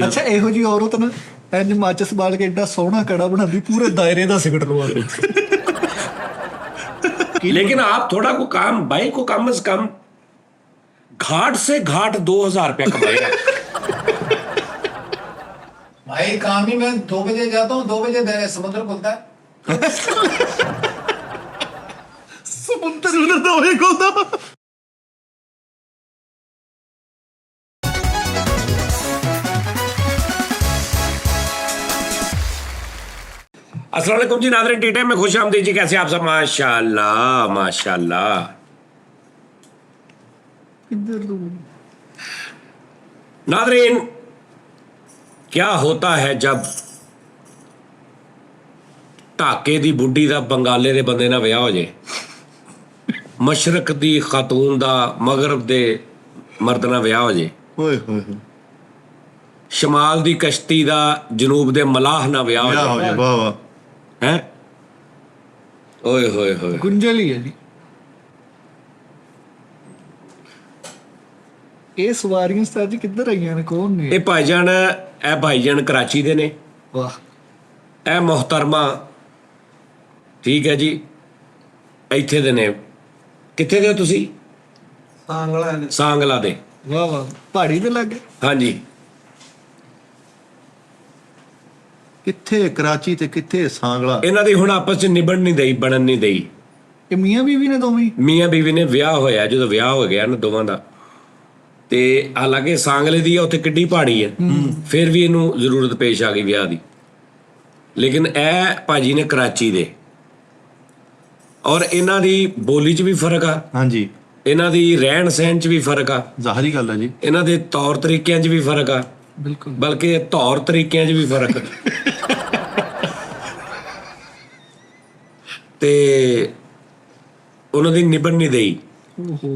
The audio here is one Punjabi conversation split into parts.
ਅੱਛਾ ਇਹੋ ਜਿਹੀ ਔਰਤ ਨਾ ਇੰਜ ਮਾਚਸ ਬਾਲ ਕੇ ਏਡਾ ਸੋਹਣਾ ਕੜਾ ਬਣਾਉਂਦੀ ਪੂਰੇ दायरे ਦਾ सिगरेट लगा दे। लेकिन आप थोड़ा को काम भाई को कम से कम घाट से घाट 2000 रुपया कमाएगा। भाई काम ही मैं 2 बजे जाता हूँ, 2 बजे समुद्र खुलता है। समुद्र उधर तो वही खोलता। अस्सलाम वालेकुम जी नाज़रीन, टी टाइम में खुश आमदीद जी। कैसे आप सब? माशाल्लाह माशाल्लाह। नाज़रीन, क्या होता है जब ढाके दी बुढ़ी दा बंगाले दे बंदे नाल विआह हो जाए, मशरक दी खातून दा मगरब दे मर्द नाल विआह हो जाए, ओए होए होए शमाल दी कश्ती दा जनूब दे मलाह नाल विआह हो जाए। वाह वाह हैं ओए होए होए। गुंजल ही है जी। ਇਹ ਸਵਾਰੀਆਂ ਸਤਾਜ ਕਿੱਧਰ ਆਈਆਂ ਨੇ? ਕੌਣ ਨੇ ਇਹ ਭਾਈਜਾਨ? ਇਹ ਭਾਈਜਾਨ ਕਰਾਚੀ ਦੇ ਨੇ। ਵਾਹ। ਇਹ ਮੁਹਤਰਮਾ ਠੀਕ ਹੈ ਜੀ, ਇੱਥੇ ਦੇ ਨੇ। ਕਿੱਥੇ ਦੇ ਹੋ ਤੁਸੀਂ? ਸਾਂਗਲਾ ਦੇ। ਵਾਹ ਵਾਹ, ਪਹਾੜੀ ਦੇ ਲੱਗੇ। ਹਾਂਜੀ। ਕਿੱਥੇ ਕਰਾਚੀ ਤੇ ਕਿੱਥੇ ਸਾਂਗਲਾ। ਇਹਨਾਂ ਦੀ ਹੁਣ ਆਪਸ ਚ ਨਿਭਣ ਨਹੀਂ ਦਈ, ਬਣਨ ਨਹੀਂ ਦਈ। ਇਹ ਮੀਆਂ ਬੀਵੀ ਨੇ ਦੋਵੇਂ? ਮੀਆਂ ਬੀਵੀ ਨੇ ਵਿਆਹ ਹੋਇਆ, ਜਦੋਂ ਵਿਆਹ ਹੋ ਗਿਆ ਨਾ ਦੋਵਾਂ ਦਾ, ਤੇ ਹਾਲਾਂਕਿ ਸਾਂਗਲੇ ਦੀ ਆ ਉੱਥੇ ਕਿੱਡੀ ਪਹਾੜੀ ਹੈ, ਫਿਰ ਵੀ ਇਹਨੂੰ ਜ਼ਰੂਰਤ ਪੇਸ਼ ਆ ਗਈ ਵਿਆਹ ਦੀ। ਲੇਕਿਨ ਇਹ ਭਾਜੀ ਨੇ ਕਰਾਚੀ ਦੇ, ਔਰ ਇਹਨਾਂ ਦੀ ਬੋਲੀ 'ਚ ਵੀ ਫਰਕ ਆ, ਹਾਂਜੀ ਇਹਨਾਂ ਦੀ ਰਹਿਣ ਸਹਿਣ 'ਚ ਵੀ ਫਰਕ ਆ, ਜ਼ਾਹਰੀ ਗੱਲ ਹੈ ਜੀ। ਇਹਨਾਂ ਦੇ ਤੌਰ ਤਰੀਕਿਆਂ 'ਚ ਵੀ ਫਰਕ ਆ, ਬਿਲਕੁਲ, ਬਲਕਿ ਤੌਰ ਤਰੀਕਿਆਂ 'ਚ ਵੀ ਫਰਕ ਆ। ਤੇ ਉਹਨਾਂ ਦੀ ਨਿਭਣ ਨਹੀਂ ਦਈ। ਓਹੋ।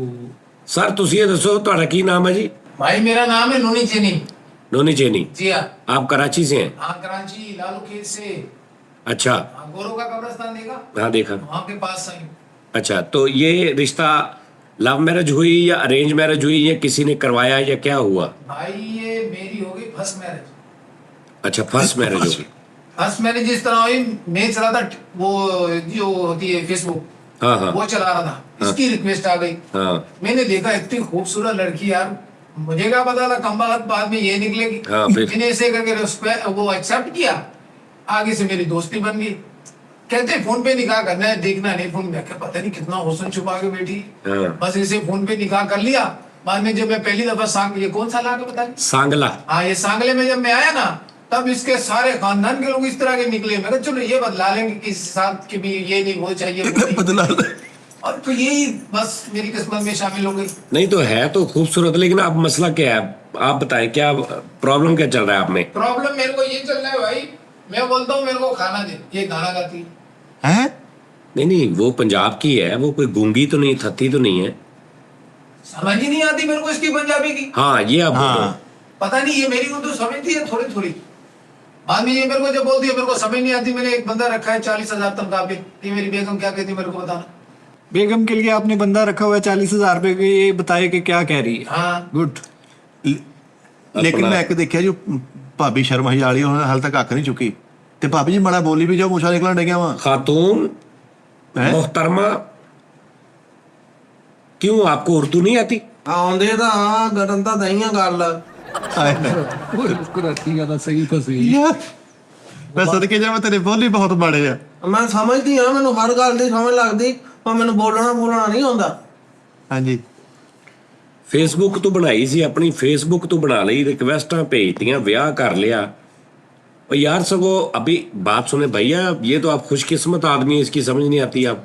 ਸਰ ਤੁਸੀਂ ਇਹ ਦੱਸੋ ਤੁਹਾਡਾ ਕੀ ਨਾਮ ਹੈ ਜੀ? भाई मेरा नाम है नूनी चीनी। नोनी चेनी। जी हाँ। आप कराची से हैं? हाँ, कराची लालू खेत से। अच्छा। हाँ, गोरो का कब्रिस्तान देखा? हाँ देखा। वहाँ के पास आई। अच्छा, तो ये रिश्ता लव मैरिज हुई या अरेंज मैरिज हुई या किसी ने करवाया या क्या हुआ? भाई ये मेरी हो गई फर्स्ट मैरिज। अच्छा, फर्स्ट मैरिज होगी। फर्स्ट मैरिज इस तरह हुई, मैं चला था वो जो होती है फेसबुक, हाँ हाँ वो चला रहा था, इसकी रिक्वेस्ट आ गई। हाँ मैंने देखा इतनी खूबसूरत लड़की यार, मुझे क्या पता था कम बाद में ये निकलेगी। हाँ, फिर? मैंने ऐसे करके वो एक्सेप्ट किया, आगे से मेरी दोस्ती बन गई। कहते फोन पे निकाह करना है, देखना नहीं फोन में। पता नहीं कितना हुस्न छुपा के बैठी। हाँ। बस इसे फोन पे निकाह कर लिया। बाद में जब मैं पहली दफा ये कौन सा ला के बता? सांगला। हाँ, ये सांगले में जब मैं आया ना, तब इसके सारे खानदान के लोग इस तरह के निकले। मैं कहा चलो ये बदला लेंगे, किसी साथ के भी ये नहीं वो चाहिए, वो नहीं। बदला और तो यही बस मेरी किस्मत में शामिल हो गई। नहीं तो है तो खूबसूरत, लेकिन अब मसला क्या है आप बताएं, क्या प्रॉब्लम क्या चल रहा है आप में? प्रॉब्लम मेरे को ये चल रहा है भाई, मैं बोलता हूँ मेरे को खाना दे, ये गाना गाती है। है। नहीं नहीं, वो पंजाब की है, वो कोई गूंगी तो नहीं, थत्ती तो नहीं है। समझ ही नहीं आती मेरे को इसकी पंजाबी की। हाँ ये आप बोलो। हाँ पता नहीं ये मेरी उर्दू समझती है थोड़ी थोड़ी, बाद में ये मेरे को जब बोलती है मेरे को समझ नहीं आती। मैंने एक बंदा रखा है 40,000 तनख्वाह पे, ये मेरी बेगम क्या कहती है मेरे को बताना। बेगम के लिए आपने बंदा रखा हुआ है 40,000 रुपए के, ये बताए कि क्या कह रही है। हाँ गुड। ਲੇਕਿਨ ਮੈਂ ਇੱਕ ਦੇਖਿਆ ਜੋ ਭਾਬੀ ਸ਼ਰਮ ਹਜ਼ਾਲੀ ਉਹਨਾਂ ਹਾਲ ਤੱਕ ਅੱਖ ਨਹੀਂ ਚੁੱਕੀ ਤੇ ਭਾਬੀ ਜੀ ਮਾੜਾ ਬੋਲੀ ਵੀ ਜਾਓ ਮੁਛਾ ਨਿਕਲਣ ਡਿਆ ਵਾ। खातून हैं? मोहतरमा, क्यों आपको उर्दू नहीं आती? ਆਉਂਦੇ ਤਾਂ ਆ ਗਰਨ ਤਾਂ ਦਈਆਂ ਗੱਲ। ਹਾਏ ਹਾਏ। ओए उसको रखी ज्यादा सही फंसी। ਯਾਰ ਮੈਂ ਸਦਕੇ ਜਾਵਾਂ ਤੇਰੇ ਬੋਲੀ ਬਹੁਤ ਮਾੜੇ ਆ। ਮੈਂ ਸਮਝਦੀ ਆ, ਮੈਨੂੰ ਹਰ ਗੱਲ ਦੀ ਸਮਝ ਲੱਗਦੀ, ਪਰ ਮੈਨੂੰ ਬੋਲਣਾ ਨਹੀਂ ਆਉਂਦਾ। ਹਾਂਜੀ ਫੇਸਬੁੱਕ ਤੋਂ ਬਣਾਈ ਸੀ ਆਪਣੀ, ਫੇਸਬੁੱਕ ਤੋਂ ਬਣਾ ਲਈ, रिक्वेस्टां भेजतियां, ਵਿਆਹ कर लिया। और यार सगो अभी बात सुने भैया, ये तो आप खुशकिस्मत आदमी है, इसकी समझ नहीं आती आप।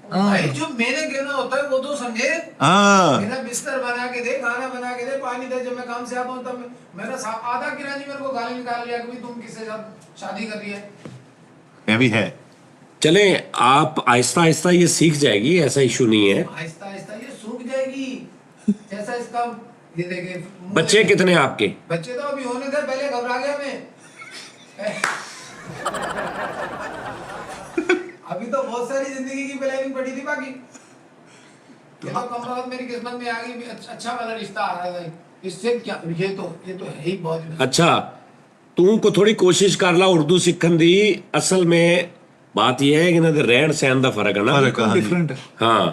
भाई जो मेरे कहना होता है वो तो समझे। हाँ मेरा बिस्तर बना के दे, खाना बना के दे, पानी दे। जब मैं काम से आता हूँ तब मेरा आधा किरानी मेरे को गाली निकाल लिया कि तुम किसके साथ शादी कर रही है। ये भी है। चले आप आहिस्ता आहिस्ता ये सीख जाएगी, ऐसा इशू नहीं है। आहिस्ता आहिस्ता ये सूख जाएगी, जैसा इसका ये देखे। बच्चे कितने आपके? बच्चे तो अभी होने थे, पहले घबरा गया मैं। अभी तो बहुत सारी जिंदगी की प्लानिंग पड़ी थी बाकी। ये तो कम वक्त मेरी किस्मत में आ गई, अच्छा वाला रिश्ता आ रहा था। इससे क्या, ये तो है ही बहुत। अच्छा ਤੂੰ ਕੋ ਥੋੜੀ ਕੋਸ਼ਿਸ਼ ਕਰ ਲਾ ਉਰਦੂ ਸਿੱਖਣ ਦੀ। ਅਸਲ में ਬਾਤ ਇਹ ਹੈ ਕਿ ਇਹਨਾਂ ਦੇ ਰਹਿਣ ਸਹਿਣ ਦਾ ਫਰਕ ਹੈ ਨਾ। डिफरेंट है। ਹਾਂ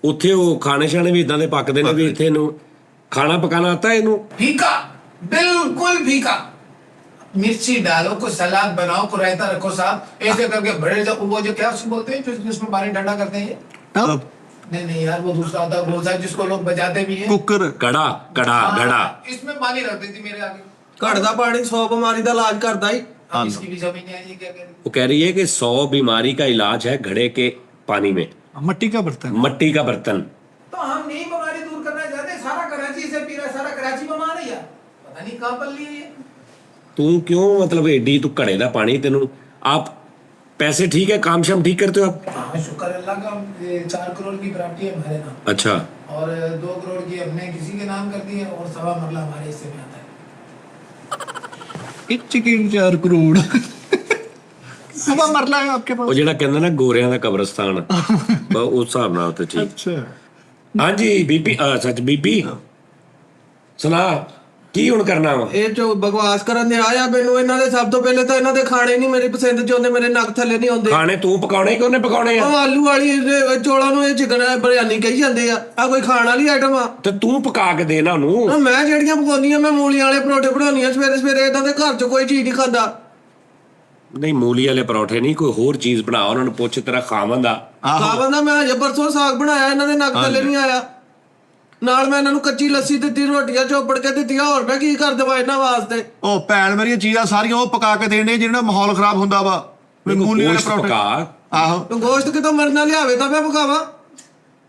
ਉੱਥੇ ਉਹ ਖਾਣੇ ਛਾਣੇ ਵੀ ਇਦਾਂ ਦੇ ਪੱਕਦੇ ਨੇ ਵੀ ਇੱਥੇ ਨੂੰ ਖਾਣਾ ਪਕਾਣਾ ਆਤਾ ਹੈ ਇਹਨੂੰ। फीका, बिल्कुल फीका। मिर्ची डालो, को सलाद बनाओ, को रायता रखो साहब, ऐसे करके बड़े वो जो क्या उसको बोलते हैं जिसमें पानी ठंडा करते हैं ये? तब नहीं यार, वो दूसरा होता है गोलसा जिसको लोग बजाते भी हैं। ਕੁੱਕਰ ਕੜਾ ਕੜਾ ਘੜਾ। इसमें पानी रख देती मेरे आगे। ਘੜ ਦਾ ਪਾਣੀ 100 ਬਿਮਾਰੀ ਦਾ ਇਲਾਜ ਕਰਦਾ ਹੀ। अब इसकी भी समझ नहीं आई ये क्या कह रही है। वो कह रही है कि 100 बीमारी का इलाज है घड़े के पानी में। मट्टी का बर्तन। मट्टी का बर्तन। तो हम नहीं बीमारी दूर करना चाहते, सारा कराची से पी रहा है, सारा कराची बीमार है यार, पता नहीं कहाँ पर लिए ये। तू क्यों मतलब एडी तू घड़े दा पानी तेनू आप पैसे ठीक है काम शाम ठीक करते हो आप? हाँ शुक्र अल्लाह का, ये 4 करोड़ की प्रॉपर्टी है हमारे नाम अच्छा और 2 करोड़ की हमने किसी के नाम कर दी है और 1.25 मरला हमारे हिस्से में आता है। एक चिकन 4 करोड़। सवा मरला है आपके ਉਹ पास। ਜਿਹੜਾ ਕਹਿੰਦਾ ਨਾ ਗੋਰਿਆਂ ਦਾ ਕਬਰਸਤਾਨ ਉਸ ਹਿਸਾਬ ਨਾਲ ਤੇ ਠੀਕ। अच्छा ਹਾਂਜੀ ਬੀਬੀ ਸੱਚ ਬੀਬੀ ਸੁਣਾ ਕੀ ਹੁਣ ਕਰਨਾ ਵਾ? ਇਹ ਜੋ ਬਕਵਾਸ ਕਰਨ ਦੇ ਆਇਆ ਮੈਨੂੰ ਇਹਨਾਂ ਦੇ ਸਭ ਤੋਂ ਪਹਿਲੇ ਤਾਂ ਇਹਨਾਂ ਦੇ ਖਾਣੇ ਨਹੀਂ ਮੇਰੀ ਪਸੰਦ ਚ ਆਉਂਦੇ, ਮੇਰੇ ਨੱਕ ਥੱਲੇ ਨਹੀਂ ਆਉਂਦੇ। ਖਾਣੇ ਤੂੰ ਪਕਾਉਣੇ ਕਿ ਉਹਨੇ ਪਕਾਉਣੇ ਆ? ਉਹ ਆਲੂ ਵਾਲੀ ਚੋਲਾਂ ਨੂੰ ਇਹ ਚਿਕਨ ਬਿਰਿਆਨੀ ਕਹੀ ਜਾਂਦੇ ਆ ਕੋਈ ਖਾਣ ਵਾਲੀ ਆਈਟਮ ਆ? ਤੇ ਤੂੰ ਪਕਾ ਕੇ ਦੇ ਨਾ ਉਹਨੂੰ। ਮੈਂ ਜਿਹੜੀਆਂ ਪਕਾਉਂਦੀਆਂ ਮੈਂ ਮੂਲੀਆਂ ਵਾਲੇ ਪਰੌਂਠੇ ਬਣਾਉਣੀ ਆ ਸਵੇਰੇ ਸਵੇਰੇ, ਇਹਨਾਂ ਦੇ ਘਰ ਚ ਕੋਈ ਚੀਜ਼ ਨਹੀਂ ਖਾਂਦਾ। ਨਹੀਂ ਮੂਲੀ ਵਾਲੇ ਪਰੌਠੇ ਨਹੀਂ, ਕੋਈ ਹੋਰ ਚੀਜ਼ ਬਣਾ, ਉਹਨਾਂ ਨੂੰ ਪੁੱਛ ਤੇਰਾ ਖਾਵਨ ਦਾ। ਖਾਵਨ ਦਾ ਮੈਂ ਹਜੇ ਪਰਸੋਂ ਸਾਗ ਬਣਾਇਆ, ਇਹਨਾਂ ਦੇ ਨੱਕ ਥੱਲੇ ਨਹੀਂ ਆਇਆ। ਨਾਲ ਮੈਂ ਇਹਨਾਂ ਨੂੰ ਕੱਚੀ ਲੱਸੀ ਦਿੱਤੀ, ਰੋਟੀਆਂ ਚੋਪੜ ਕੇ ਦਿੱਤੀਆਂ, ਹੋਰ ਮੈਂ ਕੀ ਕਰ ਦੇਵਾਂ ਇਹਨਾਂ ਵਾਸਤੇ? ਉਹ ਭੈਣ ਮੇਰੀਆਂ ਚੀਜ਼ਾਂ ਸਾਰੀਆਂ ਉਹ ਪਕਾ ਕੇ ਦੇਣੇ ਜਿਹਨਾਂ ਦਾ ਮਾਹੌਲ ਖਰਾਬ ਹੁੰਦਾ ਵਾ। ਮੂਲੀ ਵਾਲੇ ਗੋਸ਼ਤ ਪਰੌਂਠੇ ਪਕਾ। ਆਹੋ ਗੋਸ਼ਤ ਕਿਤੋਂ ਮਰਨਾ ਲਿਆਵੇ ਤਾਂ ਮੈਂ ਪਕਾਵਾਂ?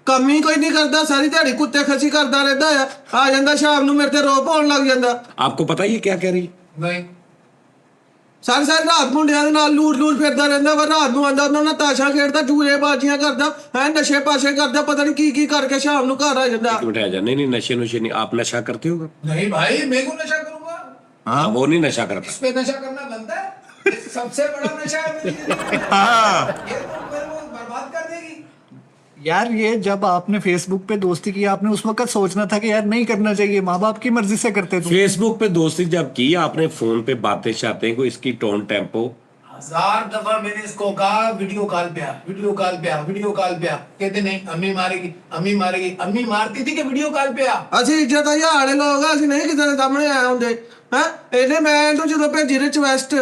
ਕੰਮ ਹੀ ਕੋਈ ਨਹੀਂ ਕਰਦਾ, ਸਾਰੀ ਦਿਹਾੜੀ ਕੁੱਤੇ ਖੱਸੀ ਕਰਦਾ ਰਹਿੰਦਾ ਆ ਜਾਂਦਾ ਸ਼ਾਮ ਨੂੰ ਮੇਰੇ ਤੇ ਰੋਪ ਹੋਣ ਲੱਗ ਜਾਂਦਾ। आपको पता है ये क्या कह रही? नहीं ਸਾਰੀ ਸਾਰੀ ਰਾਤ ਮੁੰਡਿਆਂ ਦੇ ਨਾਲ ਲੂਰ ਲੂਰ ਫਿਰਦਾ ਰਹਿੰਦਾ ਵਾ, ਰਾਤ ਨੂੰ ਆਂਦਾ ਉਹਨਾਂ ਨਾਲ ਤਾਸ਼ਾ ਖੇਡਦਾ, ਜੂਏ ਬਾਜੀਆਂ ਕਰਦਾ ਹੈ, ਨਸ਼ੇ ਪਾਸ਼ੇ ਕਰਦਾ, ਪਤਾ ਨਹੀਂ ਕੀ ਕੀ ਕਰਕੇ ਸ਼ਾਮ ਨੂੰ घਰ आ ਜਾਂਦਾ। एक मिनट आ जा। नहीं नहीं नशे नुशे नहीं। आप नशा करते हो? नहीं भाई, मैं क्यों नशा करूंगा? हाँ वो नहीं नशा करता। इस पे नशा करना बनता है, ये सबसे बड़ा नशा है मेरी जिंदगी में। हाँ ये तो मेरे को बर्बाद कर देगी। यार ये जब आपने फेसबुक पे दोस्ती की आपने उस वक्त सोचना था कि यार नहीं करना चाहिए, माँ बाप की मर्जी से करते तुम। फेसबुक पे दोस्ती जब की आपने फोन पे बातें शातें को इसकी टोन टेम्पो 1000 दफा मैंने इसको कहा वीडियो कॉल पे आ, वीडियो कॉल पे आ, वीडियो कॉल पे आ, कहते नहीं अम्मी मारेगी, अम्मी मारेगी। अम्मी मारती थी कि वीडियो कॉल पे आ। ਅਸੀਂ ਇੱਜ਼ਤ ਆ ਵਾਲੇ ਲੋਕ ਆ, ਅਸੀਂ ਨਹੀਂ ਕਿਸੇ ਦੇ ਸਾਹਮਣੇ ਆਏ ਹੁੰਦੇ ਹੈ। ਇਹਨੇ ਮੈਂ ਇਹਨੂੰ ਜਦੋਂ ਭੇਜੀ ਰਿਕਵੈਸਟ,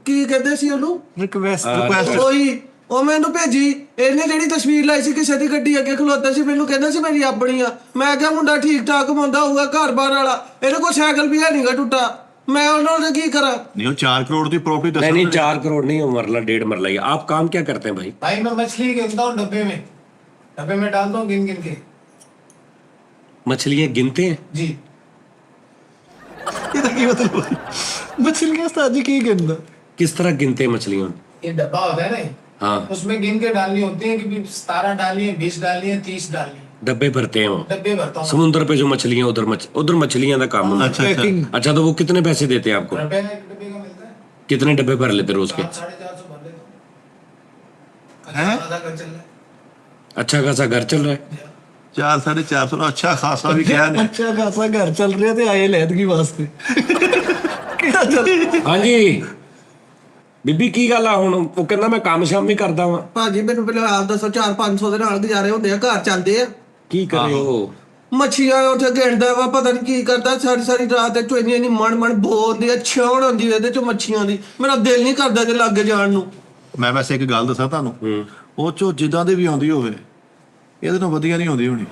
ਕੀ ਕਹਿੰਦੇ ਸੀ ਉਹਨੂੰ, रिक्वेस्ट ਉਹੀ ਉਹ ਮੈਨੂੰ ਭੇਜੀ। ਇਹਨੇ ਜਿਹੜੀ ਤਸਵੀਰ ਲਾਈ ਸੀ ਕਿਸੇ ਦੀ ਗੱਡੀ ਅੱਗੇ ਖਲੋਤਾ ਸੀ, ਮੈਨੂੰ ਕਹਿੰਦਾ ਸੀ ਮੇਰੀ ਆਪਣੀ ਆ। ਮੈਂ ਕਿਹਾ ਮੁੰਡਾ ਠੀਕ ਠਾਕ ਕਮਾਉਂਦਾ ਹੋਊਗਾ, ਘਰ-ਬਾਰ ਵਾਲਾ, ਇਹਦੇ ਕੋਲ ਸਾਈਕਲ ਵੀ ਹੈ ਨਹੀਂਗਾ ਟੁੱਟਾ, ਮੈਂ ਉਹਨਾਂ ਨੂੰ ਕੀ करा? ਨਹੀਂ ਉਹ 4 ਕਰੋੜ ਦੀ ਪ੍ਰਾਪਰਟੀ नहीं ਦੱਸੋ। नहीं 4 करोड़ नहीं है, मरला 1.5 मरला। ये आप काम क्या करते हैं भाई? भाई मैं मछली गिनता हूँ डब्बे में, डब्बे में डालता हूँ गिन गिन के। मछलियां गिनते हैं? जी ये तो की मतलब मछलियां साजी की गंदा। किस तरह गिनते हैं मछलियां? ये डब्बा होता है ना, हाँ उसमें गिन के डालनी होती है कि 17 डालनी है, 20 डालनी है, 30 डालनी है। डब्बे भरते हैं वो डब्बे भरता हूँ। समुद्र पे जो मछलियां उधर मछलियां का काम होता है। अच्छा अच्छा पैकिंग। अच्छा तो वो कितने पैसे देते हैं आपको? रुपए एक डब्बे का मिलता है, कितने डब्बे भर लेते रोज के? 450 भर लेता हूँ। हैं? आधा कर चल रहा है। अच्छा खासा घर चल रहा है। 4-450 अच्छा खासा भी क्या नहीं। अच्छा खासा घर चल रहे थे आए लैदगी वास्ते। ਕਿਹੜਾ ਚੱਲ हाँ जी ਬੀਬੀ ਕੀ ਗੱਲ ਆ ਹੁਣ? ਉਹ ਕਹਿੰਦਾ ਮੈਂ ਕੰਮ ਸ਼ਾਮ ਵੀ ਕਰਦਾ ਵਾਂ। ਭਾਜੀ ਮੈਨੂੰ ਪਹਿਲਾਂ ਆਪ ਦੱਸੋ, 400-500 ਦੇ ਨਾਲ ਗੁਜ਼ਾਰੇ ਹੁੰਦੇ ਆ, ਘਰ ਚੱਲਦੇ ਆ? ਕੀ ਕਰੇ ਉਹ? ਮੱਛੀਆਂ ਉੱਥੇ ਗਿਣਦਾ ਵਾ, ਪਤਾ ਨਹੀਂ ਕੀ ਕਰਦਾ, ਸਾਰੀ ਸਾਰੀ ਰਾਤ ਇਹ ਚੋਈਆਂ ਇੰਨੀ ਮਣ ਬੋਲਦੀ ਆ, ਛਾਉਣ ਆਉਂਦੀ ਇਹਦੇ ਚ ਮੱਛੀਆਂ ਦੀ, ਮੇਰਾ ਦਿਲ ਨਹੀਂ ਕਰਦਾ ਜੇ ਲੱਗ ਜਾਣ ਨੂੰ। ਮੈਂ ਵੈਸੇ ਇੱਕ ਗੱਲ ਦੱਸਾਂ ਤੁਹਾਨੂੰ, ਉਹ ਚੋ ਜਿੱਦਾਂ ਦੇ ਵੀ ਆਉਂਦੀ ਹੋਵੇ ਇਹਦੇ ਨਾਲ ਵਧੀਆ ਨਹੀਂ ਆਉਂਦੀ ਹੋਣੀ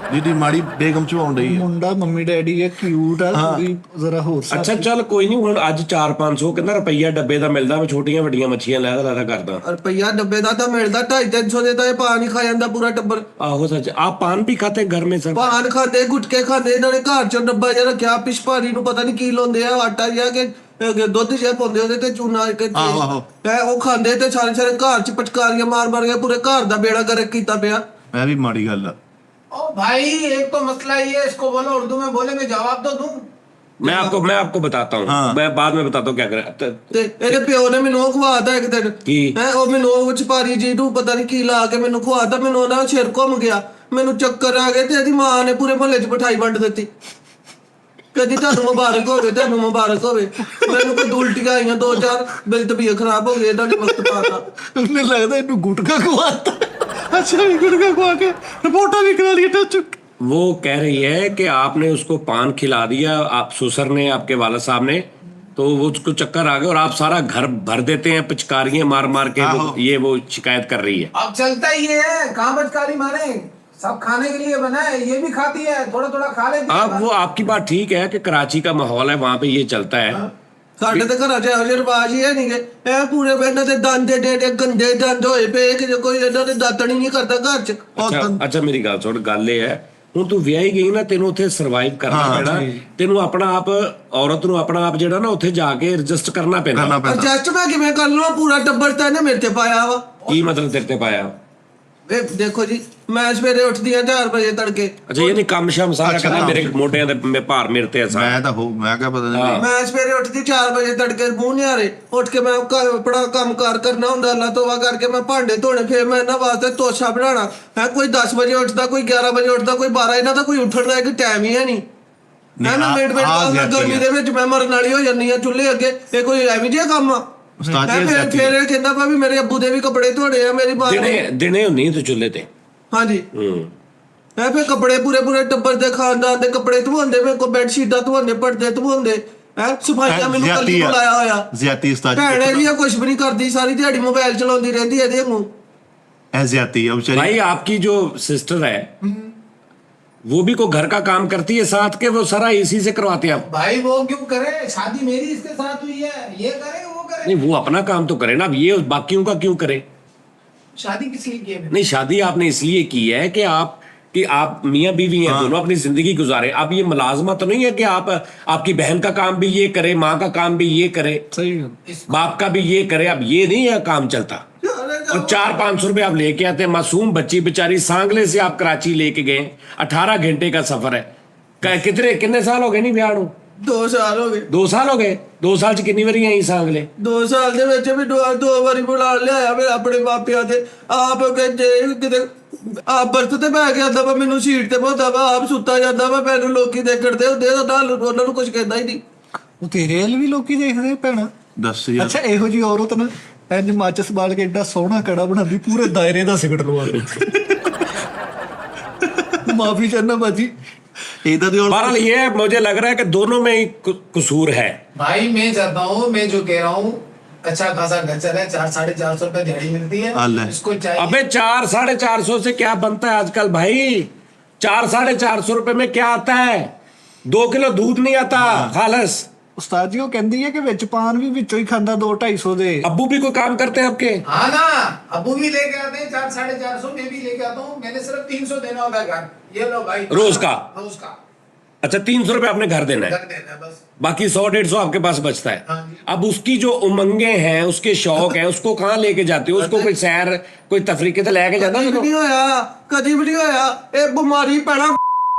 ਜਿਹਦੀ ਮਾੜੀ ਬੇਗਮ ਚ ਆਉਣ ਡਈ ਹੈ। ਮੁੰਡਾ ਮੰਮੀ ਡੈਡੀ ਹੈ ਕਿਊਟ ਆ, ਥੋੜੀ ਜ਼ਰਾ ਹੋਰ ਸਾਫ। ਅੱਛਾ ਚੱਲ ਕੋਈ ਨਹੀਂ, ਹੁਣ ਅੱਜ 400-500 ਕਹਿੰਦਾ ਰੁਪਈਆ ਡੱਬੇ ਦਾ ਮਿਲਦਾ, ਮੈਂ ਛੋਟੀਆਂ ਵੱਡੀਆਂ ਮੱਛੀਆਂ ਲੈਦਾ ਕਰਦਾ। ਰੁਪਈਆ ਡੱਬੇ ਦਾ ਤਾਂ ਮਿਲਦਾ 250-300 ਦੇ, ਤਾਂ ਇਹ ਪਾਨ ਹੀ ਖਾ ਜਾਂਦਾ ਪੂਰਾ ਟੱਬਰ। ਆਹੋ ਸੱਚ। आप पान भी खाते हैं घर में सब? ਪਾਨ ਖਾਂਦੇ, ਗੁਟਕੇ ਖਾਂਦੇ, ਇਹਨਾਂ ਨੇ ਘਰ ਚ ਡੱਬਾ ਜਿਹਾ ਰੱਖਿਆ, ਪਿਛਪਾਰੀ ਨੂੰ ਪਤਾ ਨਹੀਂ ਕੀ ਲਾਉਂਦੇ ਆ, ਆਟਾ ਜਿਹਾ ਕਿ ਦੁੱਧ ਜਿਹਾ ਪਾਉਂਦੇ ਉਹਦੇ ਤੇ ਚੂਨਾ ਕੇ ਆਹੋ ਆਹੋ ਉਹ ਖਾਂਦੇ ਤੇ ਸਾਰੇ ਸਾਰੇ ਘਰ ਚ ਪਟਕਾਰੀਆਂ ਮਾਰ ਕੇ ਪੂਰੇ ਘਰ ਦਾ ਬੇੜਾ ਗਰਕ ਕੀਤਾ ਪਿਆ। ਮੈਂ ਵੀ ਮਾੜੀ ਗੱਲ ਆ। ओ भाई एक तो मसला ये है, इसको बोलो उर्दू में बोले, मैं जवाब तो दूं। मैं आपको बताता हूँ। हाँ। मैं बाद में बताता हूँ क्या करें। ਤੇ ਇਹਦੇ ਪਿਓ ਨੇ ਮੈਨੂੰ ਉਹ ਖਵਾਤਾ ਇੱਕ ਦਿਨ। ਕੀ? ਉਹ ਮੈਨੂੰ ਉਹ ਚਪਾਰੀ ਜੀ ਨੂੰ ਪਤਾ ਨਹੀਂ ਕੀ ਲਾ ਕੇ ਮੈਨੂੰ ਖਵਾਤਾ, ਮੈਨੂੰ ਉਹਦਾ ਸਿਰ ਘੁੰਮ ਗਿਆ, ਮੈਨੂੰ ਚੱਕਰ ਆ ਗਏ ਤੇ ਇਹਦੀ ਮਾਂ ਨੇ ਪੂਰੇ ਮੁਹੱਲੇ 'ਚ ਮਠਾਈ ਵੰਡ ਦਿੱਤੀ। ਕਦੀ ਤੁਹਾਨੂੰ ਮੁਬਾਰਕ ਹੋਵੇ, ਤੁਹਾਨੂੰ ਮੁਬਾਰਕ ਹੋਵੇ। ਮੈਨੂੰ ਕੋਈ ਉਲਟੀਆਂ ਆਈਆਂ 2-4, ਮੇਰੀ ਤਬੀਅਤ ਖਰਾਬ ਹੋ ਗਈ, ਇਹਨਾਂ ਨੇ ਵਕਤ ਪਾਤਾ। ਉਹਨੇ ਲੱਗਦਾ ਇਹਨੂੰ ਗੁਟਕਾ ਖਵਾਤਾ। ਅੱਛਾ ਵੀ ਗੁੜਕਾ ਖਵਾ ਕੇ ਰਿਪੋਰਟਾਂ ਵੀ ਕਰਾ ਲਈ ਟੈਸਟ। वो कह रही है कि आपने उसको पान खिला दिया, आप ससुर ने, आपके वाला साहब ने, तो वो उसको चक्कर आ गया और आप सारा घर भर देते हैं पिचकारियां मार मार के। ये वो शिकायत कर रही है। अब चलता ही है, कहाँ बचकारी मारे, सब खाने के लिए बना है, ये भी खाती है, थोड़ा थोड़ा खा लेती है। अब वो आपकी बात ठीक है कि कराची का माहौल है, वहां पे ये चलता है। ਸਾਡੇ ਤੇ ਘਰਾਂ 'ਚ ਇਹੋ ਜਿਹੇ ਰਿਵਾਜ ਹੀ ਹੈ ਨਹੀਂਗੇ। ਇਹ ਪੂਰੇ ਇਹਨਾਂ ਦੇ ਦੰਦ ਏਡੇ ਗੰਦੇ ਦੰਦ ਹੋਏ ਪਏ ਕਿ ਜੇ ਕੋਈ ਇਹਨਾਂ ਦੇ ਦਾਤਣ ਹੀ ਨਹੀਂ ਕਰਦਾ ਘਰ 'ਚ। ਅੱਛਾ ਮੇਰੀ ਗੱਲ ਸੁਣ, ਗੱਲ ਇਹ ਹੈ ਹੁਣ ਤੂੰ ਵਿਆਹੀ ਗਈ ਨਾ, ਤੈਨੂੰ ਉੱਥੇ ਸਰਵਾਈਵ ਕਰਨਾ ਪੈਣਾ, ਤੈਨੂੰ ਆਪਣਾ ਆਪ, ਔਰਤ ਨੂੰ ਆਪਣਾ ਆਪ ਜਿਹੜਾ ਨਾ ਉੱਥੇ ਜਾ ਕੇ ਰਜਿਸਟ ਕਰਨਾ ਪੈਂਦਾ। ਐਡਜਸਟ ਮੈਂ ਕਿਵੇਂ ਕਰ ਲਵਾਂ? ਪੂਰਾ ਟੱਬਰ ਤਾਂ ਇਹਨੇ ਮੇਰੇ ਤੇ ਪਾਇਆ ਵਾ। ਕੀ ਮਤਲਬ ਤੇਰੇ ਤੇ ਪਾਇਆ? ਵੇ ਦੇਖੋ ਜੀ, ਮੈਂ ਸਵੇਰੇ ਉੱਠਦੀ ਆ 4 ਵਜੇ ਤੜਕੇ। ਅੱਛਾ ਇਹ ਨਹੀਂ ਕੰਮ ਸ਼ਾਮ ਸਾਰਾ ਕਹਿੰਦਾ ਮੇਰੇ ਮੋਢਿਆਂ ਦੇ ਭਾਰ ਮੇਰੇ ਤੇ ਐਸਾ। ਮੈਂ ਕਿਹਾ ਪਤਾ ਨਹੀਂ। ਮੈਂ ਸਵੇਰੇ ਉੱਠਦੀ 4 ਵਜੇ ਤੜਕੇ, ਮੂੰਹ ਨਿਆਰੇ ਉੱਠ ਕੇ ਮੈਂ ਆਪਣਾ ਕੰਮ ਕਾਰ ਕਰਨਾ ਹੁੰਦਾ, ਅੱਲਾ ਤੋਬਾ ਕਰਕੇ ਮੈਂ ਭਾਂਡੇ ਧੋਣੇ, ਫਿਰ ਮੈਂ ਇਹਨਾਂ ਵਾਸਤੇ ਤੋਸ਼ਾ ਬਣਾਉਣਾ ਹੈ। ਕੋਈ 10 ਵਜੇ ਉੱਠਦਾ, ਕੋਈ 11 ਵਜੇ ਉੱਠਦਾ, ਕੋਈ 12। ਇਹਨਾਂ ਦਾ ਕੋਈ ਉੱਠਣ ਦਾ ਇੱਕ ਟਾਈਮ ਹੀ ਹੈ ਨਹੀਂ। ਮੈਂ ਮੇਡ ਗਰਮੀ ਦੇ ਵਿੱਚ ਮੈਂ ਮਰਨ ਵਾਲੀ ਹੋ ਜਾਂਦੀ ਆ ਚੁੱਲ੍ਹੇ ਅੱਗੇ। ਇਹ ਕੋਈ ਐਵੇਂ ਜਿਹਾ ਕੰਮ ਆ? ਫਿਰ ਇਹ ਕਹਿੰਦਾ ਪਾ ਵੀ ਮੇਰੇ ਅੱਬੂ ਦੇ ਵੀ ਕੱਪੜੇ ਧੋਣੇ ਆ, ਮੇਰੀ ਮਾਂ ਦਿਨੇ ਹੁੰਨੀ ਤੂੰ ਚੁੱਲ੍ਹੇ ਤੇ? ਹਾਂਜੀ। ਮੈਂ ਫਿਰ ਕੱਪੜੇ ਪੂਰੇ ਟੱਬਰ ਦੇ ਖਾਨਦਾਨ ਦੇ ਕੱਪੜੇ ਧਵਾਉਂਦੇ, ਮੇਰੇ ਕੋਲ ਬੈੱਡ ਸ਼ੀਟਾਂ ਧਵਾਉਂਦੇ, ਪਰਦੇ ਧਵਾਉਂਦੇ ਹੈ। ਸਫਾਈਆਂ ਮੈਨੂੰ ਕੱਲੀ ਬੁਲਾਇਆ ਹੋਇਆ। ਜ਼ਿਆਤੀ ਉਸਤਾਦ ਭੈਣੇ ਜੀ ਕੁਝ ਵੀ ਨਹੀਂ ਕਰਦੀ, ਸਾਰੀ ਦਿਹਾੜੀ ਮੋਬਾਈਲ ਚਲਾਉਂਦੀ ਰਹਿੰਦੀ ਇਹਦੇ ਵਾਂਗੂ। ਐ ਜ਼ਿਆਤੀ ਆ ਵਿਚਾਰੀ। भाई आपकी जो सिस्टर है वो भी कोई घर का काम करती है साथ के, वो सारा इसी से करवाते हैं आप? भाई वो क्यों करे, शादी मेरी इसके साथ हुई है, ये करे वो करे। नहीं वो अपना काम तो करे ना, अब ये बाकियों का क्यों करे? शादी किस लिए की है? नहीं शादी आपने इसलिए की है कि आप मियाँ बीवी हैं, दोनों अपनी जिंदगी गुजारे। अब ये मुलाजमा तो नहीं है कि आप आपकी बहन का काम भी ये करे, माँ का काम भी ये करे, सही बाप का भी ये करे। अब ये नहीं है काम चलता। और 400-500 रुपए आप लेके आते हैं, मासूम बच्ची बेचारी सांगले से आप कराची लेके गए, 18 घंटे का सफर है। कितने साल हो गए नहीं ब्याह नूं? 2 ਸਾਲ ਹੋ ਗਏ। 2 ਸਾਲ ਹੋ ਗਏ? 2 ਸਾਲ ਚ ਕਿੰਨੀ ਵਾਰੀ ਆਈ ਸਾਂਗਲੇ? 2 ਸਾਲ ਦੇ ਵਿੱਚ ਵੀ 2 ਵਾਰੀ ਬੁਲਾ ਲਿਆਇਆ ਮੈਂ ਆਪਣੇ ਮਾਪਿਆਂ ਦੇ। ਆਪ ਜੇ ਕਿਤੇ ਆਪ ਬਰਤ ਤੇ ਬਹਿ ਕੇ ਆਉਂਦਾ ਵਾ, ਮੈਨੂੰ ਸੀਟ ਤੇ ਬਹੁਤਾ ਵਾ, ਆਪ ਸੁੱਤਾ ਜਾਂਦਾ ਵਾ, ਮੈਨੂੰ ਲੋਕੀ ਦੇਖਦੇ ਹੁੰਦੇ ਤਾਂ ਉਹਨਾਂ ਨੂੰ ਕੁਝ ਕਹਿੰਦਾ ਹੀ ਨਹੀਂ। ਉਹ ਤੇਰੇ ਵੱਲ ਵੀ ਲੋਕੀ ਦੇਖਦੇ ਭੈਣਾ? ਦੱਸ ਯਾਰ। ਅੱਛਾ ਇਹੋ ਜੀ ਔਰਤ ਨਾ ਇੰਜ ਮਾਚਸ ਬਾਲ ਕੇ ਏਡਾ ਸੋਹਣਾ ਕੜਾ ਬਣਾਉਂਦੀ, ਪੂਰੇ ਦਾਇਰੇ ਦਾ ਸਿਗਰਟ ਲਵਾ ਦੇ। ਮਾਫੀ ਚਾਹਨਾ ਬਾਜੀ। ਇਹਦਾ ਤੇ बहरहाल ये मुझे लग रहा है कि दोनों में ही कसूर है। भाई मैं चाहता हूँ, मैं जो कह रहा हूँ, अच्छा खासा घर चल है, 400-450 रुपए दिहाड़ी मिलती है, इसको चाहिए। अबे 400-450 से क्या बनता है आजकल भाई? 400-450 रुपए में क्या आता है? 2 किलो दूध नहीं आता खालस। ਉਸਤਾਦ ਜੀ ਉਹ ਕਹਿੰਦੀ ਹੈ ਕਿ ਵਿੱਚ ਪਾਨ ਵੀ ਵਿੱਚੋਂ ਹੀ ਖਾਂਦਾ 200-250 ਦੇ। अब्बू भी कोई काम करते हैं आपके? हाँ ना, अबू भी लेके आते हैं 400-450, मैं भी लेके आता हूँ। मैंने सिर्फ 300 देना होता है घर, ये लो भाई। रोज का? रोज का। अच्छा 300 रुपए आपने घर देना है, घर देना है बस। बाकी 100-150 आपके पास बचता है। हाँ जी। अब उसकी जो उमंगे हैं, उसके शौक हैं, उसको कहाँ लेके जाते हो? उसको कोई सैर, कोई तफरीक तो लेके जाता ਕਦੀ है? ਵੀ ਨਹੀਂ ਹੋਇਆ, ਕਦੀ ਵੀ ਨਹੀਂ ਹੋਇਆ। ਇਹ ਬਿਮਾਰੀ ਪੈਣਾ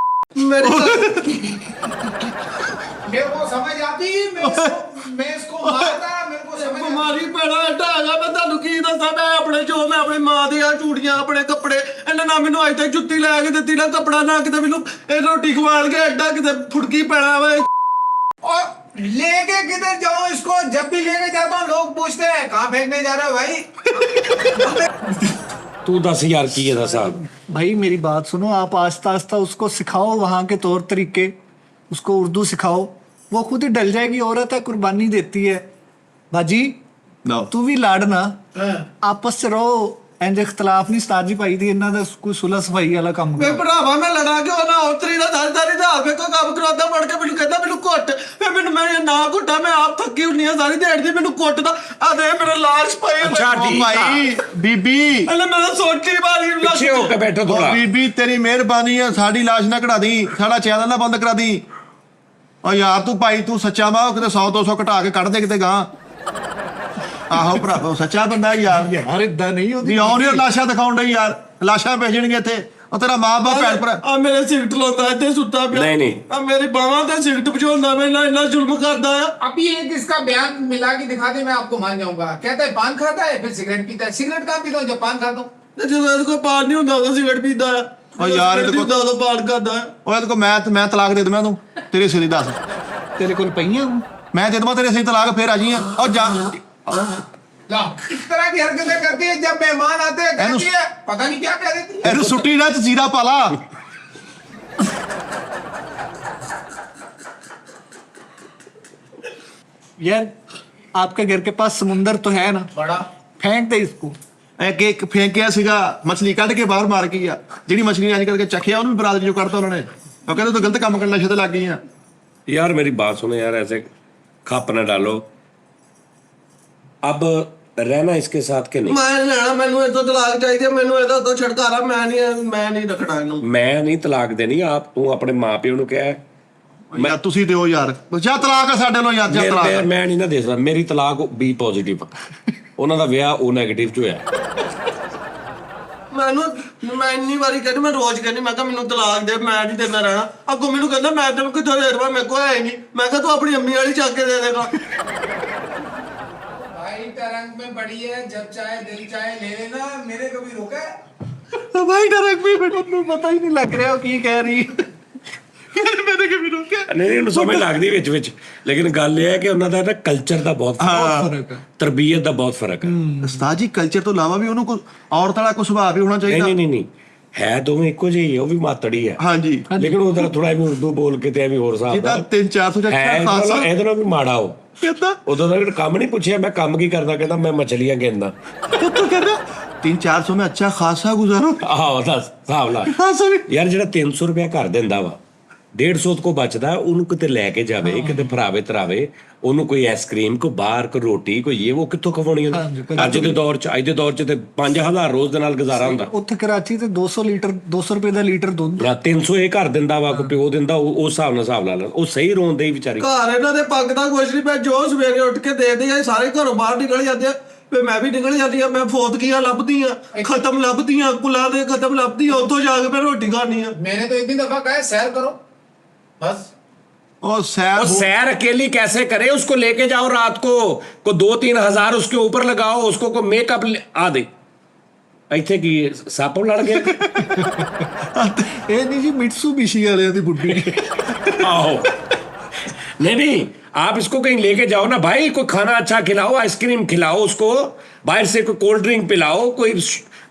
ਮੇਰੀ। मेरे को समझ आती, मैं इसको मारता, मेरे को समझ आती। ਬਿਮਾਰੀ ਪੈਣਾ ਏਡਾ ਹੈਗਾ। ਮੈਂ ਤੁਹਾਨੂੰ ਕੀ ਦੱਸਾਂ, ਮੈਂ ਆਪਣੀ ਮਾਂ ਦੀਆਂ ਚੂੜੀਆਂ, ਆਪਣੇ ਕੱਪੜੇ, ਇਹਨਾਂ ਨਾ ਮੈਨੂੰ ਅੱਜ ਤੱਕ ਜੁੱਤੀ ਲੈ ਕੇ ਦਿੱਤੀ, ਨਾ ਕੱਪੜਾ, ਨਾ ਕਿਤੇ ਮੈਨੂੰ ਇਹ ਰੋਟੀ ਖਵਾਲ ਕੇ ਏਡਾ ਕਿਤੇ ਫੁੜਕੀ ਪੈਣਾ ਵਾ। और लेके किधर जाऊं इसको? जब भी लेके जाता हूँ लोग पूछते हैं कहाँ फेंकने जा रहे हो भाई। तू 10,000 की है साहब। भाई मेरी बात सुनो, आप आस्ता आस्ता उसको सिखाओ वहाँ के तौर तरीके, उसको उर्दू सिखाओ, वो खुद ही डल जाएगी। औरत है, कुर्बानी देती है। बाजी तू भी लाड़ना, आपस से रहो, ਇੰਜ ਇਖਤਲਾਫ ਨਹੀਂ ਸਤਾਜੀ ਭਾਈ ਦੀ। ਇਹਨਾਂ ਦਾ ਕੋਈ ਸੁਲਹ ਸਫਾਈ ਵਾਲਾ ਕੰਮ ਵੇ ਭਰਾਵਾ ਮੈਂ ਲੜਾ ਕਿਉਂ ਨਾ? ਉਤਰੀ ਦਾ ਸਾਰੀ ਦਾ ਆਪੇ ਕੋ ਕੰਮ ਕਰਾਉਂਦਾ, ਫੜ ਕੇ ਮੈਨੂੰ ਕਹਿੰਦਾ ਮੈਨੂੰ ਕੁੱਟ। ਫੇ ਮੈਨੂੰ ਮੈਂ ਨਾ ਘੁੱਟਾ, ਮੈਂ ਆਪ ਥੱਕੀ ਹੁੰਨੀ ਆ ਸਾਰੀ ਦਿਹਾੜੀ ਦੀ, ਮੈਨੂੰ ਕੁੱਟਦਾ। ਆ ਦੇ ਮੇਰੇ ਲਾਸ਼ ਪਈ। अच्छा ठीक ਭਾਈ ਬੀਬੀ ਇਹਨੇ ਮੇਰਾ ਸੋਟੀ ਮਾਰੀ। पीछे होकर बैठो थोड़ा। ਬੀਬੀ ਤੇਰੀ ਮਿਹਰਬਾਨੀ ਆ, ਸਾਡੀ ਲਾਸ਼ ਨਾ ਕਢਾ ਦੀ, ਸਾਡਾ ਚੈਨਲ ਨਾ ਬੰਦ ਕਰਾ ਦੀ। ਓ ਯਾਰ ਤੂੰ ਭਾਈ ਤੂੰ ਸੱਚਾ ਵਾ, ਕਿਤੇ 100-200 ਘਟਾ ਕੇ ਕੱਢ ਦੇ ਕਿਤੇ ਗਾਂ। ਆਹੋ ਭਰਾਵਾ ਸੱਚਾ ਬੰਦਾ ਯਾਰ। ਯਾਰ ਇਦਾਂ ਨਹੀਂ ਹੁੰਦੀ। ਜੀ ਆਉਣੀ ਲਾਸ਼ਾਂ ਦਿਖਾਉਣ ਡਈ ਯਾਰ, ਲਾਸ਼ਾਂ ਭੇਜਣਗੇ ਇੱਥੇ। ਉਹ ਤੇਰਾ ਮਾਂ ਬਾਪ ਭੈਣ ਭਰਾ ਆ ਮੇਰੇ ਸਿਗਰਟ ਲਾਉਂਦਾ ਇੱਥੇ ਸੁੱਤਾ ਪਿਆ। ਨਹੀਂ। ਆ ਮੇਰੀ ਬਾਹਾਂ ਤੇ ਸਿਗਰਟ ਵਜਾਉਂਦਾ, ਮੈਂ ਇੰਨਾ ਜ਼ੁਲਮ करता है। अभी एक इसका बयान मिला के दिखा दे, मैं आपको मान जाऊंगा। कहता है पान खाता है, फिर सिगरेट पीता है। सिगरेट कहाँ पीता हूँ जब पान खाता हूँ? ਜਦੋਂ ਇਹਦੇ ਕੋਲ ਪਾਰ ਨਹੀਂ ਹੁੰਦਾ ਉਹਦਾ ਸਿਗਰਟ ਪੀਂਦਾ ਆ। ਓ ਯਾਰ ਇਹਦੇ ਕੋਲ ਦੋ ਪਾਠ ਕਰਦਾ ਓਏ ਇਹਦੇ ਕੋਲ ਮੈਂ ਤਲਾਕ ਦੇ ਦੇਵਾਂ ਤੂੰ ਤੇਰੇ ਸਿਰ ਦੀ ਦੱਸ तेरे को पईया ਮੈਂ ਦੇ ਦੇਵਾਂ ਤੇਰੇ ਸਿਰ ਤਲਾਕ ਫੇਰ ਆ ਜੀ ਓ ਜਾ ला इस तरह की हरकतें करती है जब मेहमान आते हैं कहती है पता नहीं क्या कह देती है। ਇਹਨੂੰ ਸੁੱਟੀ ਨਾ ਜੀਰਾ ਪਾ ਲਾ यार आपके घर के पास समुंदर तो है ना, बड़ा फेंक दे इसको। ਇੱਕ ਫੇਂਕਿਆ ਸੀਗਾ ਮਛਲੀ ਕੱਢ ਕੇ ਬਾਹਰ ਮਾਰ ਗਈ ਆ ਜਿਹੜੀ ਮਛਲੀ ਅੱਜ ਕਰਕੇ ਚੱਖਿਆ ਉਹਨੂੰ ਵੀ ਬਰਾਦਰੀ ਚੋਂ ਕੱਢਤਾ ਉਹਨਾਂ ਨੇ ਉਹ ਕਹਿੰਦੇ ਤੂੰ ਗਲਤ ਕੰਮ ਕਰਨ ਨਸ਼ੇ ਤੇ ਲੱਗ ਗਈ ਆ यार मेरी बात सुनो यार, ऐसे खप न डालो। अब रहना इसके साथ के नहीं। ਮੈਂ ਨੀ ਲੈਣਾ, ਮੈਨੂੰ ਇਹ ਤੋਂ ਤਲਾਕ ਚਾਹੀਦੀ ਹੈ, ਮੈਨੂੰ ਇਹਦਾ ਤੋਂ ਛੁਟਕਾਰਾ, ਮੈਂ ਨਹੀਂ ਰੱਖਣਾ ਇਹਨੂੰ। मैं नहीं तलाक देनी। आप तू अपने माँ प्यो ਨੂੰ ਕਹਿ ਯਾਰ ਤੁਸੀਂ ਦਿਓ ਯਾਰ ਜਾਂ ਤਲਾਕ ਆ ਸਾਡੇ ਨਾਲ ਯਾਰ ਜਾਂ ਤਲਾਕ ਆ। ਮੈਂ ਨਹੀਂ ਨਾ ਦੇ ਸਕਦਾ। ਮੇਰੀ ਤਲਾਕ ਬੀ ਪੋਜ਼ਿਟਿਵ, ਉਹਨਾਂ ਦਾ ਵਿਆਹ ਉਹ ਨੈਗੇਟਿਵ ਚ ਹੋਇਆ। ਮੈਂ ਇੰਨੀ ਵਾਰੀ ਕਹਿੰਦੀ, ਮੈਂ ਰੋਜ਼ ਕਹਿੰਦੀ, ਮੈਂ ਕਿਹਾ ਮੈਨੂੰ ਤਲਾਕ ਦੇ, ਮੈਂ ਨਹੀਂ ਦੇਣਾ ਰਹਿਣਾ। ਅੱਗੋਂ ਮੈਨੂੰ ਕਹਿੰਦਾ ਮੈਂ ਤੈਨੂੰ ਕਿੱਥੋਂ ਦੇ ਦੇਵਾਂ, ਮੇਰੇ ਕੋਲ ਹੈ ਹੀ ਨਹੀਂ। ਮੈਂ ਕਿਹਾ ਤੂੰ ਆਪਣੀ ਅੰਮੀ ਵਾਲੀ ਚੱਕ ਕੇ ਦੇ ਦੇਗਾ। भाई तरंग में बड़ी है, जब चाहे दिल चाहे ले लेना, मेरे कभी रोका है? भाई डरक भी ਮੈਨੂੰ ਪਤਾ ਹੀ ਨਹੀਂ ਲੱਗ ਰਿਹਾ ਉਹ ਕੀ ਕਹਿ ਰਹੀ ਹੈ। मैंने कभी रोका ਨਹੀਂ ਉਹਨੂੰ ਸਮਝ ਲੱਗਦੀ ਵਿੱਚ ਵਿੱਚ, ਲੇਕਿਨ ਗੱਲ ਇਹ ਹੈ ਕਿ ਉਹਨਾਂ ਦਾ ਨਾ ਕਲਚਰ ਦਾ ਬਹੁਤ फर्क है। ਤਰਬੀਅਤ ਦਾ ਬਹੁਤ ਫਰਕ ਹੈ। ਉਸਤਾਦ ਜੀ ਕਲਚਰ ਤੋਂ ਇਲਾਵਾ ਵੀ ਉਹਨੂੰ ਕੋਈ ਔਰਤ ਵਾਲਾ ਕੋਈ ਸੁਭਾਅ ਵੀ ਹੋਣਾ ਨਹੀਂ ਚਾਹੀਦਾ। ਨਹੀਂ ਨਹੀਂ ਹੈ ਦੋਵੇਂ ਇੱਕੋ ਜਿਹੇ ਹੀ, ਉਹ ਵੀ ਮਾਤੜੀ ਹੈ ਹਾਂਜੀ ਲੇਕਿਨ ਉਹਦਾ ਥੋੜਾ ਵੀ ਉਰਦੂ ਬੋਲ ਕੇ ਤੇ ਐਵੇਂ ਹੋਰ ਹਿਸਾਬ ਜਿੱਦਾਂ ਦਾ 300-400 ਹੈ। ਚੱਕਰ ਖਾਸਾ ਇਹਦੇ ਨਾਲ ਵੀ ਮਾੜਾ ਹੋ। ਕਿੱਦਾਂ ਉਦੋਂ ਦਾ ਕੰਮ ਨਹੀਂ ਪੁੱਛਿਆ ਮੈਂ ਕੰਮ ਕੀ ਕਰਦਾ, ਕਹਿੰਦਾ ਮੈਂ ਮਛਲੀਆਂ ਗਿਣਦਾ। ਤੂੰ ਕਹਿੰਦਾ 300-400 में अच्छा खासा गुजारो ਆਹੋ ਦੱਸ ਹਿਸਾਬ ਲਾ ਖਾਸਾ ਵੀ ਯਾਰ। ਜਿਹੜਾ 300 ਰੁਪਇਆ ਘਰ ਦਿੰਦਾ ਵਾ, 150 ਕੋ ਬਚਦਾ, ਉਹਨੂੰ ਕਿਤੇ ਲੈ ਕੇ ਜਾਵੇ, ਕਿਤੇ ਫਰਾਵੇ ਤਰਾਵੇ, ਉਹਨੂੰ ਕੋਈ ਆਈਸਕ੍ਰੀਮ, ਕੋਈ ਬਾਹਰ, ਕੋਈ ਰੋਟੀ, ਕੋਈ ਇਹ ਉਹ ਕਿੱਥੋਂ ਖਵਾਉਣੀ ਉਹਨੇ? ਅੱਜ ਦੇ ਦੌਰ 'ਚ ਤੇ 5000 ਰੋਜ਼ ਦੇ ਨਾਲ ਗੁਜ਼ਾਰਾ ਹੁੰਦਾ। ਉੱਥੇ ਕਰਾਚੀ ਤੇ 200 ਰੁਪਏ ਦਾ ਲੀਟਰ ਦੁੱਧ। 300 ਇਹ ਘਰ ਦਿੰਦਾ ਵਾ, ਕੋਈ ਪਿਓ ਦਿੰਦਾ, ਉਹ ਹਿਸਾਬ ਨਾਲ ਹਿਸਾਬ ਲਾ ਲਾ। ਉਹ ਸਹੀ ਰੋਂਦੇ ਹੀ ਵਿਚਾਰੀ। ਘਰ ਇਹਨਾਂ ਦੇ ਪੱਗ ਦਾ ਕੁਛ ਨਹੀਂ ਪਿਆ, ਜੋ ਸਵੇਰੇ ਉੱਠ ਕੇ ਦੇਖਦੇ ਆ ਸਾਰੇ ਘਰੋਂ ਬਾਹਰ ਨਿਕਲ ਜਾਂਦੇ ਆ। ਤੇ ਮੈਂ ਵੀ ਨਿਕਲ ਜਾਂਦੀ ਆ, ਮੈਂ ਫੋਤਕੀਆਂ ਲੱਭਦੀ ਆ, ਖਤਮ ਲੱਭਦੀ ਆ, ਕੁਲਾਂ ਦੇ ਖਤਮ ਲੱਭਦੀ ਆ, ਉੱਥੋਂ ਜਾ ਕੇ ਮੈਂ ਰੋਟੀ ਖਾਣੀ ਆ। मैंने तो इतनी दफा कहा है सैर करो बस। ਉਹ ਸੈਰ और सैर अकेली कैसे करे? उसको लेके जाओ रात को 2-3 हजार उसके ऊपर लगाओ, उसको को मेकअप आ दे। ਇੱਥੇ ਕੀ ਸੱਪ ਲੜ ਗਏ? ਇਹ ਨਹੀਂ ਜੀ ਮਿਟਸੂਬਿਸ਼ੀ ਵਾਲਿਆਂ ਦੀ ਬੁੱਢੀ। आओ नहीं आप इसको कहीं लेके जाओ ना भाई, कोई खाना अच्छा खिलाओ, आइसक्रीम खिलाओ उसको, बाहर से कोई कोल्ड ड्रिंक पिलाओ, कोई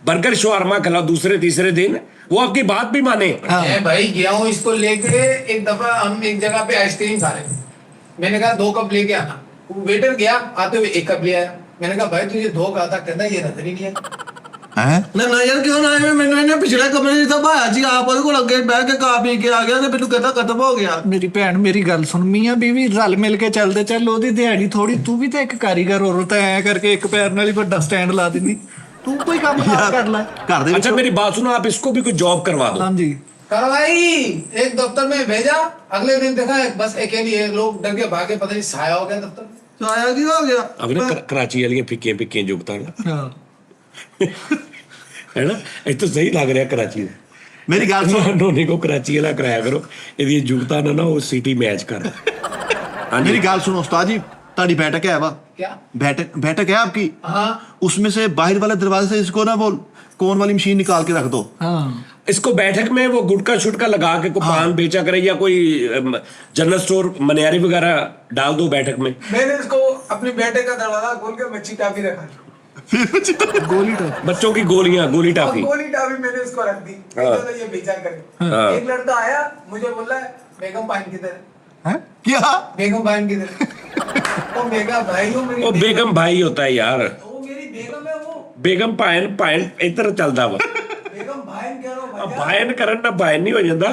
बर्गर शवारमा खिलाओ दूसरे तीसरे दिन, वो आपकी बात भी माने। मैं भाई गया हूँ इसको लेके, एक दफा हम एक जगह पे आइसक्रीम खा रहे थे, मैंने कहा 2 कप लेके आना। वेटर गया, आते हुए 1 कप ले आया। मैंने कहा भाई तुझे 2 कहा था, कहता ये नजर ही नहीं आया। ਹੈ ਨਾ ਯਾਰ ਕਿਉਂ ਨਾ ਆਏ? ਮੈਨੂੰ ਇਹਨੇ ਪਿਛਲੇ ਕਮਰੇ 'ਚ ਤਾਂ ਭਾਇਆ ਜੀ, ਆਪ ਉਹਦੇ ਕੋਲ ਅੱਗੇ ਬਹਿ ਕੇ ਕਾ ਪੀ ਕੇ ਆ ਗਿਆ ਤੇ ਮੈਨੂੰ ਕਹਿੰਦਾ ਖਤਮ ਹੋ ਗਿਆ। ਮੇਰੀ ਭੈਣ ਮੇਰੀ ਗੱਲ ਸੁਣ, ਮੀਆਂ ਬੀਵੀ ਰਲ ਮਿਲ ਕੇ ਚੱਲਦੇ ਚੱਲ, ਉਹਦੀ ਦਿਹਾੜੀ ਥੋੜੀ, ਤੂੰ ਵੀ ਤਾਂ ਇੱਕ ਕਾਰੀਗਰ ਔਰਤ ਐ ਕਰਕੇ ਇੱਕ ਪੈਰ ਨਾਲ ਹੀ ਵੱਡਾ ਸਟੈਂਡ ਲਾ ਦਿੰਦੀ। ਤੂੰ ਕੋਈ ਕੰਮ ਕਰ ਲੈ ਘਰ ਦੇ ਵਿੱਚ अच्छा मेरी बात सुनो, आप इसको भी कोई जॉब करवा दो। ਹਾਂਜੀ। करवाई, एक दफ्तर में भेजा, अगले दिन देखा बस अकेली है, लोग डर के भागे, पता नहीं साया हो गया दफ्तर में। ਆਇਆ ਕੀ ਹੋ ਗਿਆ? अब ना कराची वाली फिक्कियां जुगता ना ਹਾਂ है ना, ਇਹ ਤਾਂ ਸਹੀ ਲੱਗ ਰਿਹਾ कराची ਦਾ। ਮੇਰੀ ਗੱਲ ਸੁਣ ਨੋਨੀ ਕੋ कराची वाला कराया करो, ਇਹਦੀ जुगता ना वो सिटी मैच कर। मेरी गाल सुनो उस्ताद जी, ताड़ी बैठक है वा क्या? बैठक है आपकी, हाँ उसमें से बाहर वाले दरवाजे से इसको ना वो कौन वाली मशीन निकाल के रख दो। ਹਾਂ इसको बैठक में वो गुटका शुटका लगा के कोई पान बेचा करे, या कोई जनरल स्टोर मनियारी वगैरह डाल दो बैठक में। मैंने इसको अपने बेटे का दरवाजा खोल के मच्छी टाफी रखा, ਗੋਲੀ ਟਾ बच्चों की गोलियां, गोली और टाफी। गोली टाफी मैंने इसको रख दी, कहता था ये बेचा करे। हाँ। एक लड़का आया, मुझे बोला बेगम पाइन किधर है? ਹੈ क्या बेगम पाइन किधर है? वो मेगा भाई हो मेरी वो बेगम भाई होता है यार, वो मेरी बेगम है, वो बेगम पायन पायन इधर चलदा वा। बेगम भाई कह रहा हूँ अब पायन करन ना पायन नहीं हो जाता,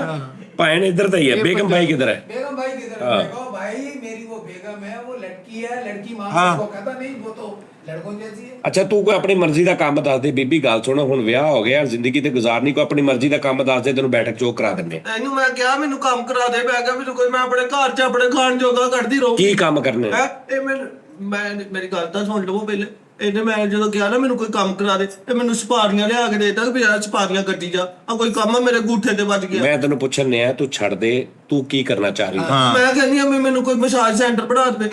पायन इधर तो ही है। बेगम भाई किधर है? बेगम भाई किधर है? मैं कहा, भाई मेरी वो बेगम है, वो लड़की है, लड़की माँ को कहता नहीं, वो तो लड़कों जैसी है। ਅੱਛਾ ਤੂੰ ਕੋਈ ਆਪਣੀ ਮਰਜ਼ੀ ਦਾ ਕੰਮ ਦੱਸ ਦੇ। ਬੀਬੀ ਗੱਲ ਸੁਣ, ਹੁਣ ਵਿਆਹ ਹੋ ਗਿਆ, ਜ਼ਿੰਦਗੀ ਤੇ ਗੁਜ਼ਾਰਨੀ, ਕੋਈ ਆਪਣੀ ਮਰਜ਼ੀ ਦਾ ਕੰਮ ਦੱਸ ਦੇ, ਤੈਨੂੰ ਬੈਠਕ ਚੋਕ ਕਰਾ ਦਿੰਦੇ। ਇਹਨੂੰ ਮੈਂ ਕਿਹਾ ਮੈਨੂੰ ਕੰਮ ਕਰਾ ਦੇ, ਮੈਂ ਕਿਹਾ ਮੈਨੂੰ ਕੋਈ, ਮੈਂ ਆਪਣੇ ਘਰ 'ਚ ਆਪਣੇ ਖਾਣ ਜੋਗਾ ਕੱਢਦੀ ਰਹੂੰ। ਕੀ ਕੰਮ ਕਰਨੇ? ਹੈ ਇਹ ਮੈਂ ਮੇਰੀ ਗੱਲ ਤਾਂ ਸੁਣ ਲਵੋ ਪਹਿਲੇ। ਇਹਨੇ ਮੈਂ ਜਦੋਂ ਕਿਹਾ ਨਾ ਮੈਨੂੰ ਕੋਈ ਕੰਮ ਕਰਾ ਦੇ, ਤੇ ਮੈਨੂੰ ਸੁਪਾਰੀਆਂ ਲਿਆ ਕੇ ਦੇਤਾ ਵੀ ਆ ਸੁਪਾਰੀਆਂ ਕੱਟੀ ਜਾ, ਆ ਕੋਈ ਕੰਮ ਆ ਮੇਰੇ ਗੂਠੇ ਤੇ ਵੱਜ ਗਿਆ। ਮੈਂ ਤੈਨੂੰ ਪੁੱਛਣ ਨਿਆ, ਤੂੰ ਛੱਡ ਦੇ, ਤੂੰ ਕੀ ਕਰਨਾ ਚਾਹ ਰਹੀ ਹੈ? ਮੈਂ ਕਹਿੰਦੀ ਆ ਵੀ ਮੈਨੂੰ ਕੋਈ ਮਸਾਜ ਸੈਂਟਰ ਬਣਾ ਦੇ।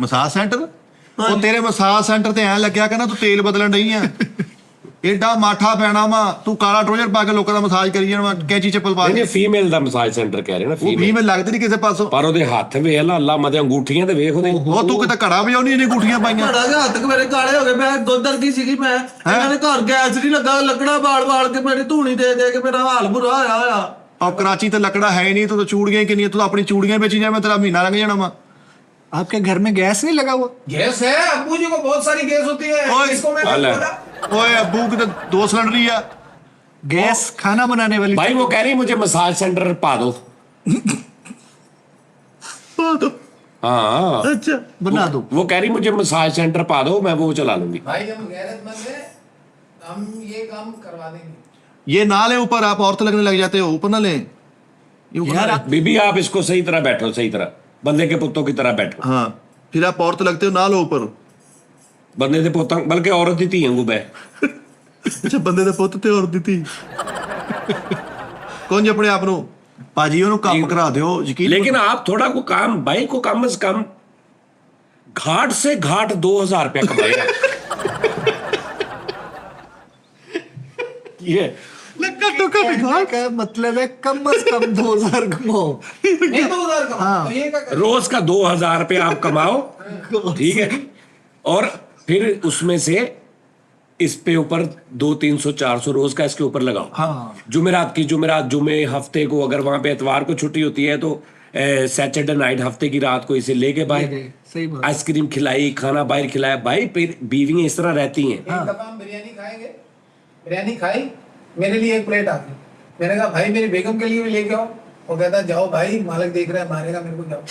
ਮਸਾਜ ਸੈਂਟਰ ਉਹ ਤੇਰੇ ਮਸਾਜ ਸੈਂਟਰ ਤੇ ਐ ਲੱਗਿਆ ਕਹਿੰਦਾ ਤੂੰ ਤੇਲ ਬਦਲਣ ਰਹੀ ਆ। ਏਡਾ ਮਾਠਾ ਪੈਣਾ ਵਾ ਤੂੰ ਕਾਲਾ ਟਰੋਜ਼ਰ ਪਾ ਕੇ ਲੋਕਾਂ ਦਾ ਮਸਾਜ ਕਰੀ ਜਾਣਾ ਕੈਂਚੀ ਚੱਪਲ ਪਾ ਨਹੀਂ ਕੇ ਫੀਮੇਲ ਦਾ ਮਸਾਜ ਸੈਂਟਰ ਕਹਿ ਰਹੇ ਨਾ ਉਹ ਫੀਮੇਲ, ਵੀ ਮੈਨੂੰ ਲੱਗਦੀ ਨਹੀਂ ਕਿਸੇ ਪਾਸੋਂ ਪਰ ਉਹਦੇ ਹੱਥ ਵੇਖ ਲਾ ਅੱਲਾ ਮਤੇ ਅੰਗੂਠੀਆਂ ਤੇ ਵੇਖ ਉਹਦੇ। ਉਹ ਤੂੰ ਕਿਤੇ ਘੜਾ ਵਜਾਉਣੀ ਇਹਨੇ ਗੁੱਠੀਆਂ ਪਾਈਆਂ ਘੜਾ ਦੇ ਹੱਥ ਮੇਰੇ ਕਾਲੇ ਹੋ ਗਏ। ਮੈਂ ਦੁੱਧ ਅਰਗੀ ਸੀਗੀ ਮੈਂ ਇਹਨਾਂ ਦੇ ਘਰ ਗੈਸ ਨਹੀਂ ਲੱਗਾ, ਲੱਕੜਾ ਬਾਲ ਕੇ ਮੇਰੀ ਧੂਣੀ ਦੇ ਕੇ ਮੇਰਾ ਹਾਲ ਬੁਰਾ ਹੋਇਆ। ਔਰ ਕਰਾਚੀ ਤੇ ਲੱਕੜਾ ਹੈ ਨਹੀਂ, ਤੂੰ ਤਾਂ ਚੂੜੀਆਂ ਹੀ ਕਿੰਨੀਆਂ, ਤੂੰ ਤਾਂ ਆਪਣੀ ਚੂੜੀਆਂ ਵੇਚੀ ਜਾ, ਮੈਂ ਤੇਰਾ ਮਹੀਨਾ ਲੰਘ ਜਾਣਾ ਵਾ। आपके घर में गैस नहीं लगा हुआ? गैस है, अब्बू जी को बहुत सारी गैस होती है। ओए, इसको मैं हाल है। बोला ਓਏ ਅੱਬੂ ਕਿਤੇ 2 ਸਿਲੰਡਰ ਹੀ ਆ। गैस खाना बनाने वाली? भाई वो कह रही मुझे मसाज सेंटर पा दो। हाँ अच्छा बना दो। वो कह रही मुझे मसाज सेंटर पा दो, मैं वो चला लूंगी। भाई हम गैरतमंद है, हम ये काम करवा देंगे। ये ना ले ऊपर, आप औरत लगने लग जाते हो, ऊपर ना ले। ये ऊपर यार ना ले। बीबी आप इसको सही तरह बैठो, सही तरह बंदे के पुत्तों की तरह बैठो। हाँ फिर आप औरत लगते हो, ना लो ऊपर। बंदे दे पुत्तां बल्कि औरत ही थी अंगू बे। ਅੱਛਾ ਬੰਦੇ ਦੇ ਪੁੱਤ ਤੇ ਔਰਤ ਦਿੱਤੀ ਕੌਣ ਜੀ ਆਪਣੇ ਆਪ ਨੂੰ ਭਾਜੀ ਉਹਨੂੰ ਕੰਮ ਕਰਾ ਦਿਓ ਯਕੀਨ। लेकिन आप थोड़ा को काम भाई को कम से कम घाट से घाट 2000 रुपया कमाएगा। ये कहने का मतलब है कम से कम 2000 कमाओ। नहीं तो उधर का तो ये क्या कर- रोज का 2000 रुपया आप कमाओ, ठीक है, और फिर उसमें से इस पे ऊपर 200, 300, 400 रोज का इसके ऊपर लगाओ। हाँ। जुमेरात की जुमेरात जुमे हफ्ते को अगर वहां पे एतवार को छुट्टी होती है तो सैटरडे नाइट हफ्ते की रात को इसे लेके बाहर सही बात। आइसक्रीम खिलाई, खाना बाहर खिलाया। भाई फिर बीवियां इस तरह रहती हैं। एक दफा हम बिरयानी खाएंगे, बिरयानी खाई, मेरे लिए एक प्लेट आ गई। मैंने कहा भाई मेरी बेगम के लिए भी लेके आओ। वो कहता जाओ भाई मालिक देख रहा है, मारेगा मेरे को, जाओ।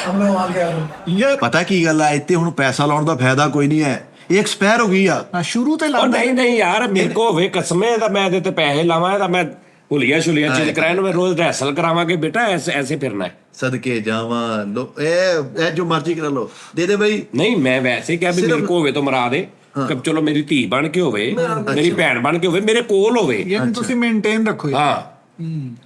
अब मैं वहां गया हूँ। ਇਹ ਪਤਾ ਕੀ ਗੱਲ ਆ, ਇੱਥੇ ਹੁਣ ਪੈਸਾ ਲਾਉਣ ਦਾ ਫਾਇਦਾ ਕੋਈ ਨਹੀਂ ਹੈ, ਇਹ ਐਕਸਪਾਇਰ ਹੋ ਗਈ ਆ। हाँ शुरू तो और लाना नहीं नहीं यार मेरे को वे कसमें दा मैं देते पैसे लावा दा मैं भुलिया शुलिया चीज कराए मैं रोज रिहर्सल करावांगे बेटा, ऐसे ऐसे फिरना है। ਸਦਕੇ ਜਾਵਾਂ ਲੋ ਇਹ ਜੋ ਮਰਜ਼ੀ ਕਰਾ ਲੋ, ਦੇ ਦੇ ਬਈ। नहीं मैं वैसे क्या भी मेरे को होवे तो मरा दे, कब चलो मेरी धी बन के होवे, मेरी भैन बन के होवे, मेरे कोल होवे। यानी तुसी मेंटेन रखो यार। हाँ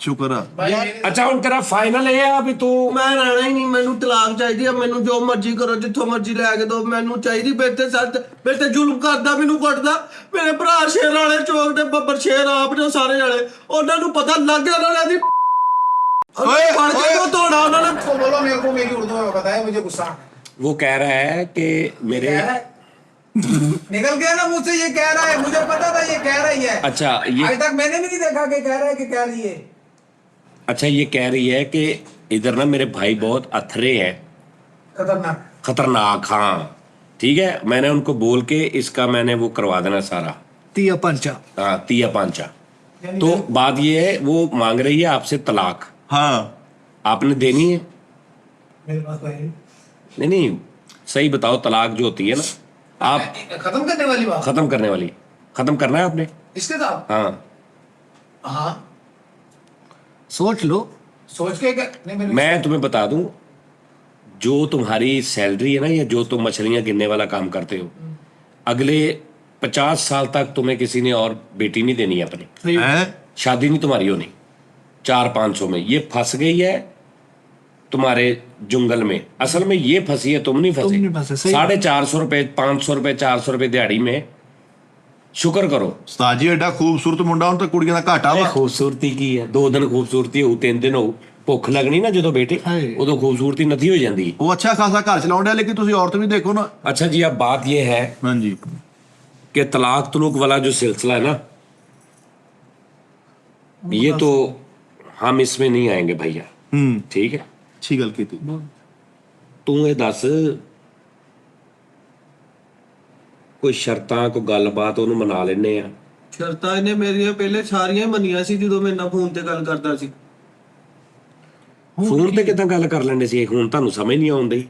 ਸ਼ੁਕਰ ਆ। भाई मेरे- अच्छा ਹੁਣ ਤੇਰਾ ਫਾਈਨਲ ਇਹ ਆ ਵੀ ਤੂੰ ਮੈਂ ਰਹਿਣਾ ਹੀ ਨਹੀਂ, ਮੈਨੂੰ ਤਲਾਕ ਚਾਹੀਦੀ ਆ। ਮੈਨੂੰ ਜੋ ਮਰਜ਼ੀ ਕਰੋ, ਜਿੱਥੋਂ ਮਰਜ਼ੀ ਲੈ ਕੇ ਦੋ, ਮੈਨੂੰ ਚਾਹੀਦੀ। ਬੇਟੇ ਸੱਤ ਬੇਟੇ ਜ਼ੁਲਮ ਕਰਦਾ, ਮੈਨੂੰ ਕੁੱਟਦਾ। ਮੇਰੇ ਭਰਾ ਸ਼ੇਰ ਵਾਲੇ ਚੌਕ ਦੇ ਬੱਬਰ ਸ਼ੇਰ ਆਪ ਨੇ ਸਾਰੇ ਵਾਲੇ, ਉਹਨਾਂ ਨੂੰ ਪਤਾ ਲੱਗ ਗਿਆ ਉਹਨਾਂ ਦੀ ਓਏ, ਫੜ ਕੇ ਓਏ। ਉਹ ਧੋਣਾ ਉਹਨਾਂ ਨੇ। उसको बोलो मेरे को मेरी उर्दू में बताया, मुझे गुस्सा आ गया। वो कह रहा है कि मेरे कह रहा है? निकल गया ना मुझसे, ये कह रहा है, मुझे पता था ये कह रही है। अच्छा ये आज तक मैंने भी नहीं देखा कि कह रहा है कि कह रही है। अच्छा ये कह रही है कि इधर ना मेरे भाई बहुत अथरे हैं, खतरनाक। खतरनाक। हाँ ठीक है, मैंने उनको बोल के इसका मैंने वो करवा देना सारा। तिया पंचा। हाँ तिया पांचा। तो बात ये है वो मांग रही है आपसे तलाक, ਹਾਂ आपने देनी है? मेरे पास तो है नहीं। नहीं नहीं सही बताओ, तलाक जो होती है ना आप खत्म करने वाली बात खत्म करने वाली, खत्म करना है आपने? इसके साथ। हाँ हाँ सोच लो। सोच के क्या नहीं मेरे मैं तुम्हें बता दूं, जो तुम्हारी सैलरी है ना, या जो तुम मछलियां गिनने वाला काम करते हो, अगले 50 साल तक तुम्हें किसी ने और बेटी नहीं देनी है अपनी, सही ਹੈ शादी नहीं तुम्हारी होनी। 400-500 में ये फंस गई है तुम्हारे जुंगल में, असल में ये फंसी है, तुम नहीं तुम नहीं फंसे, फंसे। सही बात। 450 रुपए, 500 रुपए, 400 रुपए दिहाड़ी में शुक्र करो। ਉਸਤਾਦ ਜੀ ਐਡਾ ਖੂਬਸੂਰਤ ਮੁੰਡਾ, ਹੁਣ ਤਾਂ ਕੁੜੀਆਂ ਦਾ ਘਾਟਾ ਵਾ। खूबसूरती की है, 2 दिन खूबसूरती हो, 3 दिन हो, ਭੁੱਖ ਲੱਗਣੀ ਨਾ ਜਦੋਂ ਬੇਟੇ, ਹਾਏ। ਉਦੋਂ खूबसूरती नथी हो जाती। ਉਹ ਅੱਛਾ ਖਾਸਾ ਘਰ ਚਲਾਉਣ ਡਿਆ, ਲੇਕਿਨ ਤੁਸੀਂ ਔਰਤ ਵੀ ਦੇਖੋ ਨਾ। अच्छा जी अब बात ये है ਹਾਂਜੀ कि तलाक तुलूक वाला जो सिलसिला है ना, ये तो हम इसमें नहीं आएंगे भैया, ਹੂੰ ठीक है? ਅੱਛੀ ਗੱਲ ਕੀਤੀ। तू ये दस कोई शर्तां कोई गलबात ਉਹਨੂੰ ਮਨਾ ਲੈਨੇ ਆ। ਸ਼ਰਤਾਂ ਇਹਨੇ ਮੇਰੀਆਂ ਪਹਿਲੇ ਸਾਰੀਆਂ ਹੀ ਮੰਨੀਆਂ ਸੀ ਜਦੋਂ ਮੇਰੇ ਨਾਲ ਫੋਨ ਤੇ ਗੱਲ ਕਰਦਾ ਸੀ। ਫੋਨ ਤੇ ਕਿਦਾਂ ਗੱਲ ਕਰ ਲੈਂਦੇ ਸੀ, ਹੁਣ ਤੁਹਾਨੂੰ ਸਮਝ ਨਹੀਂ ਆਉਂਦੀ।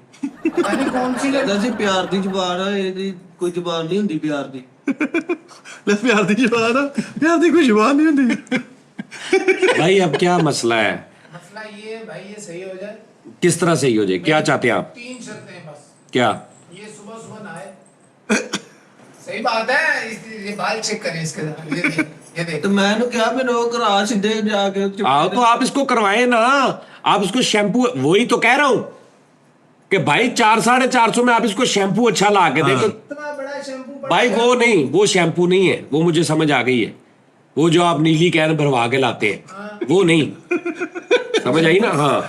पता नहीं कौन सी लड़की। ਕਹਿੰਦਾ ਸੀ ਪਿਆਰ ਦੀ ਜ਼ੁਬਾਨ ਆ, ਇਹਦੀ ਕੋਈ ਜ਼ੁਬਾਨ ਨਹੀਂ ਹੁੰਦੀ ਪਿਆਰ ਦੀ। ਲੈ ਪਿਆਰ ਦੀ ਜ਼ੁਬਾਨ ਆ, ਪਿਆਰ ਦੀ ਕੋਈ ਜ਼ੁਬਾਨ ਨਹੀਂ ਹੁੰਦੀ। भाई अब क्या मसला है, मसला ये है भाई, ये सही हो जाए। किस तरह सही हो जाए, क्या चाहते हैं आप? 3 शर्तें हैं बस। क्या? ये सुबह सुबह नहाए। सही बात है, ये बाल चेक करें इसके साथ। ये देख, ये देख। ਤੇ ਮੈਂ ਇਹਨੂੰ ਕਿਹਾ ਮੈਨੂੰ ਉਹ ਘਰਾ ਸਿੱਧੇ ਜਾ ਕੇ आओ तो आप इसको करवाए ना, आप इसको शैम्पू, वही तो कह रहा हूँ कि भाई 400-450 में आप इसको शैम्पू अच्छा ला के देखो। इतना बड़ा शैम्पू भाई वो नहीं, वो शैम्पू नहीं है, वो मुझे समझ आ गई है, वो जो आप नीली कैन भरवा के लाते हैं वो नहीं, समझ आई ना। हाँ,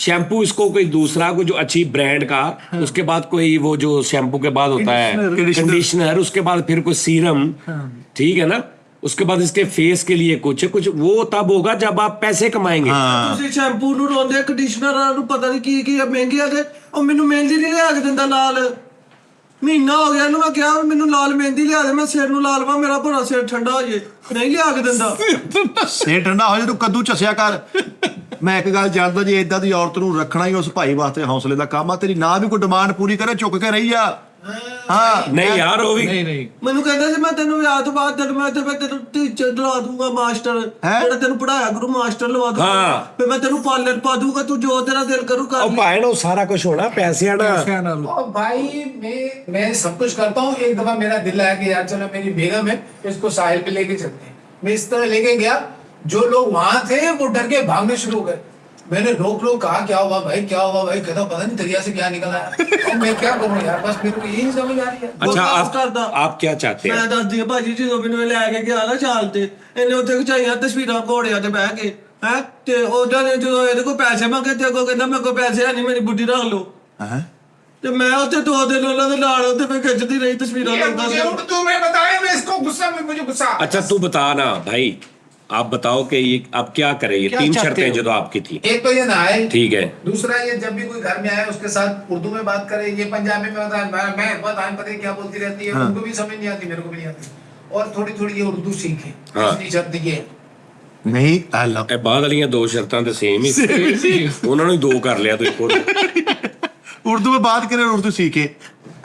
शैम्पू इसको कोई दूसरा, कोई जो अच्छी ब्रांड का, उसके बाद कोई वो जो शैम्पू के बाद होता है कंडीशनर, उसके बाद फिर कोई सीरम, ठीक है ना, उसके बाद इसके फेस के लिए कुछ वो तब होगा जब आप पैसे कमाएंगे। ਤੁਸੀਂ ਸ਼ੈਂਪੂ ਨੂੰ ਰੋਂਦੇ ਕੰਡੀਸ਼ਨਰਾਂ ਨੂੰ ਪਤਾ ਨਹੀਂ ਕੀ ਕੀ ਮਹਿੰਗੇ ਆ ਤੇ ਉਹ ਮੈਨੂੰ ਮਹਿੰਦੀ ਨਹੀਂ ਲਿਆ ਕੇ ਦਿੰਦਾ ਲਾਲ। ਮਹੀਨਾ ਹੋ ਗਿਆ ਇਹਨੂੰ ਮੈਂ ਕਿਹਾ ਵੀ ਮੈਨੂੰ ਲਾਲ ਮਹਿੰਦੀ ਲਿਆ ਦੇ, ਮੈਂ ਸਿਰ ਨੂੰ ਲਾਲ ਵਾ, ਮੇਰਾ ਭੋਰਾ ਸਿਰ ਠੰਡਾ ਹੋ ਜੇ, ਨਹੀਂ ਲਿਆ ਕੇ ਦਿੰਦਾ। ਸਿਰ ਠੰਡਾ ਹੋ ਜੇ ਤੂੰ ਕੱਦੂ ਚੱਸਿਆ ਕਰ। ਮੈਂ ਇੱਕ ਗੱਲ ਜਾਣਦਾ, ਜੇ ਇਦਾਂ ਦੀ ਔਰਤ ਨੂੰ ਰੱਖਣਾ ਹੀ ਉਸ ਭਾਈ ਵਾਸਤੇ ਹੌਸਲੇ ਦਾ ਕੰਮ ਆ, ਤੇਰੀ ਨਾ ਵੀ ਕੋਈ ਡਿਮਾਂਡ ਪੂਰੀ ਕਰੇ ਚੁੱਕ ਕੇ ਰਹੀ ਆ। ਹਾਂ ਨਹੀਂ ਯਾਰ ਉਹ ਵੀ नहीं ਮੈਨੂੰ ਕਹਿੰਦਾ ਸੀ ਮੈਂ ਤੈਨੂੰ ਵਿਆਹ ਤੋਂ ਬਾਅਦ ਤੈਨੂੰ ਮੈਂ ਤੈਨੂੰ ਟੀਚਰ ਲਵਾ ਦੂੰਗਾ, ਮਾਸਟਰ ਜਿਹੜਾ ਤੈਨੂੰ ਪੜਾਇਆ ਕਰੂ, ਮਾਸਟਰ ਲਵਾ ਦੂੰਗਾ, ਫਿਰ ਮੈਂ ਤੈਨੂੰ ਪਾਰਲਰ ਪਾ ਦੂੰਗਾ, ਤੂੰ ਜੋ ਤੇਰਾ ਦਿਲ ਕਰੂ ਕਰ ਉਹ ਭਾਈ ਨੂੰ ਸਾਰਾ ਕੁਝ ਹੋਣਾ ਪੈਸਿਆਂ ਨਾਲ। और भाई मैं सब कुछ करता हूँ। एक दफा मेरा दिल आया कि यार चलो मेरी बेगम है, इसको साहिल पे लेके चलते हैं। मैं इस तरह लेके गया, जो लोग वहां थे वो डर के भागने शुरू हो गए। मैंने रोक कहा क्या हुआ भाई, क्या हुआ भाई? कहता पता नहीं दरिया से क्या निकला है। अब मैं क्या करूं यार, बस मेरे को यही नहीं समझ आ रही है। अच्छा आप क्या चाहते हैं? ਮੈਂ ਦੱਸਦੀ ਆ ਭਾਜੀ, ਜਦੋਂ ਮੈਨੂੰ ਇਹ ਲੈ ਕੇ ਗਿਆ ਨਾ ਚਾਲ ਤੇ, ਇਹਨੇ ਉੱਥੇ ਖਿਚਾਈਆਂ ਤਸਵੀਰਾਂ ਘੋੜਿਆਂ ਤੇ ਬਹਿ ਕੇ, ਹੈ ਤੇ ਉਹਨਾਂ ਨੇ ਜਦੋਂ ਇਹਦੇ ਕੋਲ ਪੈਸੇ ਮੰਗੇ ਤੇ ਅੱਗੋਂ ਕਹਿੰਦਾ ਮੇਰੇ ਕੋਲ ਪੈਸੇ ਹੈ ਨਹੀਂ, ਮੇਰੀ ਬੁੱਢੀ ਰੱਖ ਲਓ। ਤੇ ਮੈਂ ਉੱਥੇ 2 ਦਿਨ ਉਹਨਾਂ ਦੇ ਨਾਲ ਉੱਥੇ ਮੈਂ ਖਿੱਚਦੀ ਰਹੀ ਤਸਵੀਰਾਂ ਲਾਉਂਦਾ ਸੀ। उर्दू में बताया, मैं इसको गुस्सा में मुझे गुस्सा। अच्छा तू बता ना भाई, आप बताओ कि ये अब क्या करे, ये 3 शर्तें जो तो आपकी थी। एक तो ये नहाए, ठीक है, दूसरा ये जब भी कोई घर में आए उसके साथ उर्दू में बात करे, ये पंजाबी में बताए, मैं पता है क्या बोलती रहती है, उनको भी समझ नहीं आती, मेरे को भी नहीं आती, और थोड़ी थोड़ी ये उर्दू सीखे। तीसरी शर्त ये है। ਨਹੀਂ ਅੱਲਾ ਇਹ ਬਾਅਦ ਵਾਲੀਆਂ 2 ਸ਼ਰਤਾਂ ਤੇ ਸੇਮ ਹੀ ਉਹਨਾਂ ਨੂੰ ਹੀ 2 ਕਰ ਲਿਆ ਤੂੰ ਇੱਕੋ। ਉਰਦੂ में बात करे, उर्दू सीखे।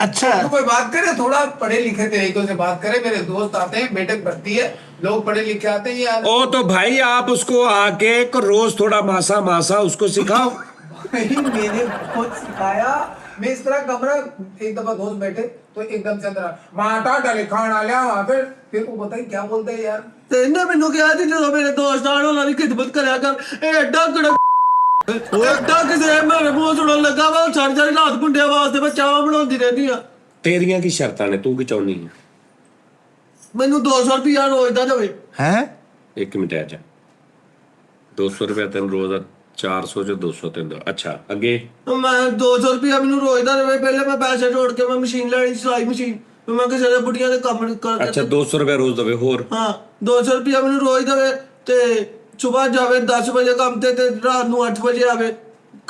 अच्छा तो कोई बात करे, थोड़ा पढ़े लिखे तरीकों से बात करे। मेरे दोस्त आते हैं, बेटक बढ़ती है, लोग पढ़े लिखे आते हैं यार। ओ तो भाई आप उसको आके रोज थोड़ा मासा मासा उसको सिखाओ। भाई मैंने बहुत सिखाया। मैं इस तरह कमरा, एक दफा दोस्त बैठे तो एकदम से अंदर माटा डाले खाना लिया वहां पे, फिर वो बताइए क्या बोलते हैं यार। ਤੇ ਇਹਨੇ ਮੈਨੂੰ ਕਿਹਾ ਸੀ ਜਦੋਂ ਮੇਰੇ ਦੋਸਤ ਆਣ ਉਹਨਾਂ ਦੀ ਖਿਦਮਤ ਕਰਿਆ ਕਰ, ਇਹ ਐਡਾ ਕਿਹੜਾ ਐਡਾ ਕਿਸੇ ਮੇਰੇ ਮੂੰਹ ਸੁਣਨ ਲੱਗਾ ਵਾ, ਸਾਰੀ ਸਾਰੀ ਰਾਤ ਮੁੰਡਿਆਂ ਵਾਸਤੇ ਮੈਂ ਚਾਹ ਬਣਾਉਂਦੀ ਰਹਿੰਦੀ ਆ। ਤੇਰੀਆਂ ਕੀ ਸ਼ਰਤਾਂ ਨੇ, ਤੂੰ ਕੀ ਚਾਹੁੰਦੀ ਹੈ? ਮੈਨੂੰ 200 ਰੁਪਇਆ ਰੋਜ਼ ਦਾ ਦੇਵੇ। ਹੈ 1 ਮਿੰਟ ਆ ਜਾ, 200 ਰੁਪਏ ਤੈਨੂੰ ਰੋਜ਼ ਦਾ, 400 ਚ 200 ਤੈਨੂੰ। ਅੱਛਾ ਅੱਗੇ? ਮੈਂ 200 ਰੁਪਇਆ ਮੈਨੂੰ ਰੋਜ਼ ਦਾ ਦੇਵੇ। ਪਹਿਲੇ ਮੈਂ ਪੈਸੇ ਜੋੜ ਕੇ ਮੈਂ ਮਸ਼ੀਨ ਲੈਣੀ, ਸਿਲਾਈ ਮਸ਼ੀਨ, ਫਿਰ ਮੈਂ ਕਿਸੇ ਦੇ ਬੁੱਢੀਆਂ ਦੇ ਕੰਮ ਕਰਕੇ। ਅੱਛਾ 200 ਰੁਪਏ ਰੋਜ਼ ਦਵੇ। ਹੋਰ? ਹਾਂ 200 ਰੁਪਇਆ ਮੈਨੂੰ ਰੋਜ਼ ਦੇਵੇ ਤੇ ਸਵੇਰ ਜਾਵੇ 10 ਵਜੇ ਕੰਮ ਤੇ ਰਾਤ ਨੂੰ 8 ਵਜੇ ਆਵੇ,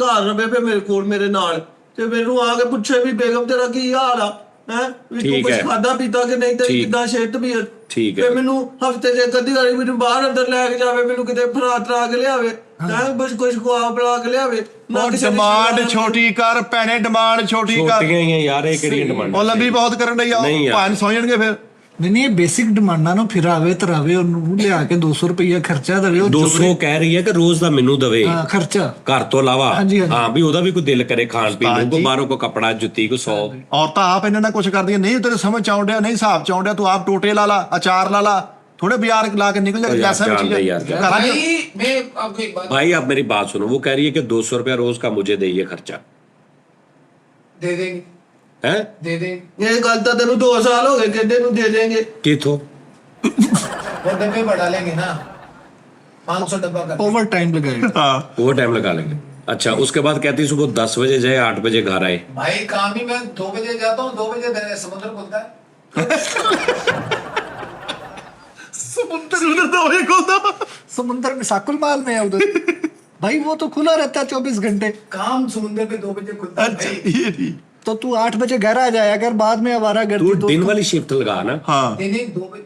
ਘਰ ਰਵੇ ਫਿਰ ਮੇਰੇ ਕੋਲ ਮੇਰੇ ਨਾਲ, ਤੇ ਮੈਨੂੰ ਆ ਕੇ ਪੁੱਛੇ ਵੀ ਬੇਗਮ ਤੇਰਾ ਕੀ ਹਾਲ ਆ, ਹੈ ਵੀ ਤੂੰ ਕੁਝ ਖਾਦਾ ਪੀਤਾ ਕਿ ਨਹੀਂ, ਤੇ ਕਿੱਦਾਂ ਸਿਹਤ ਵੀ ਹੈ। ਠੀਕ ਹੈ। ਫਿਰ ਮੈਨੂੰ ਹਫਤੇ ਦੇ ਕਦੀ ਵਾਰੀ ਮੈਨੂੰ ਬਾਹਰ ਅੰਦਰ ਲੈ ਕੇ ਜਾਵੇ, ਮੈਨੂੰ ਕਿਤੇ ਫਰਾ ਕੇ ਲਿਆਵੇ, ਹੈ ਬਸ ਕੁਝ ਖਵਾ ਪਿਲਾ ਕੇ ਲਿਆਵੇ। ਡਿਮਾਂਡ ਛੋਟੀ ਕਰ ਭੈਣੇ, ਡਿਮਾਂਡ ਛੋਟੀ ਕਰ। ਛੋਟੀਆਂ ਹੀ ਆ ਯਾਰ, ਇਹ ਕਿਹੜੀਆਂ ਡਿਮਾਂਡ? ਉਹ ਲੰਬੀ ਬਹੁਤ ਕਰਨ ਡਈ ਆ, ਭਾਣ ਸੌ ਜਾਣਗੇ ਫਿਰ। नहीं ये बेसिक डिमांडा ਨੂੰ ਫਿਰਾਵੇ ਤਰਾਵੇ ਉਹਨੂੰ ਲਿਆ ਕੇ 200 ਰੁਪਇਆ ਖਰਚਾ ਦੇਵੇ। ਉਹ 200 ਕਹਿ ਰਹੀ ਹੈ ਕਿ ਰੋਜ਼ ਦਾ ਮੈਨੂੰ ਦਵੇ ਖਰਚਾ ਘਰ ਤੋਂ ਇਲਾਵਾ। ਹਾਂਜੀ, ਹਾਂਜੀ। ਹਾਂ ਵੀ ਉਹਦਾ ਵੀ ਕੋਈ ਦਿਲ ਕਰੇ ਖਾਣ ਪੀਣ ਨੂੰ, ਕੋ ਬਾਹਰੋਂ ਕੋ ਕੱਪੜਾ ਜੁੱਤੀ ਕੋ 100। ਔਰਤਾਂ ਆਪ ਇਹਨਾਂ ਨਾਲ ਕੁਝ ਕਰਦੀਆਂ, ਨਹੀਂ ਤੇਰੇ ਸਮਝ ਚ ਆਉਣ ਡਿਆ, ਨਹੀਂ ਹਿਸਾਬ ਚ ਆਉਣ ਡਿਆ, ਤੂੰ ਆਪ ਟੋਟੇ ਲਾ ਲਾ, ਅਚਾਰ ਲਾ ਲਾ, ਥੋੜੇ ਬਾਜ਼ਾਰ ਲਾ ਕੇ ਨਿਕਲ ਜਾ ਗਲਾਸਾਂ ਵਿੱਚ। भाई मैं आपको एक बात भाई आप मेरी बात सुनो, वो कह रही है कि 200 रुपया रोज का मुझे देइए खर्चा। दे देंगे, है दे देंगे। ਇਹ ਗੱਲ ਤਾਂ ਤੈਨੂੰ 2 ਸਾਲ ਹੋ ਗਏ ਕਹਿੰਦੇ ਨੂੰ ਦੇ ਦੇਂਗੇ। किथो? वो डब्बे बढ़ा लेंगे ना, 500 डब्बा कर। ओवर टाइम लगाएगा। ਹਾਂ वो टाइम लगा लेंगे। अच्छा उसके बाद कहती सुबह 10 बजे जाए, 8 बजे घर आए। भाई काम ही मैं 2 बजे जाता हूँ, 2 बजे समुद्र खुलता है। समुंदर में साकुल माल में है उधर। भाई वो तो खुला रहता है 24 घंटे। काम समुद्र पे 2 बजे खुलता है भाई। ਇਹ ਨਹੀਂ। तो तू 8 बजे घर आ जाया कर, बाद में आवारा तू गर्दी तो दिन वाली शिफ्ट लगा ना। ਹਾਂ नहीं नहीं 2 बजे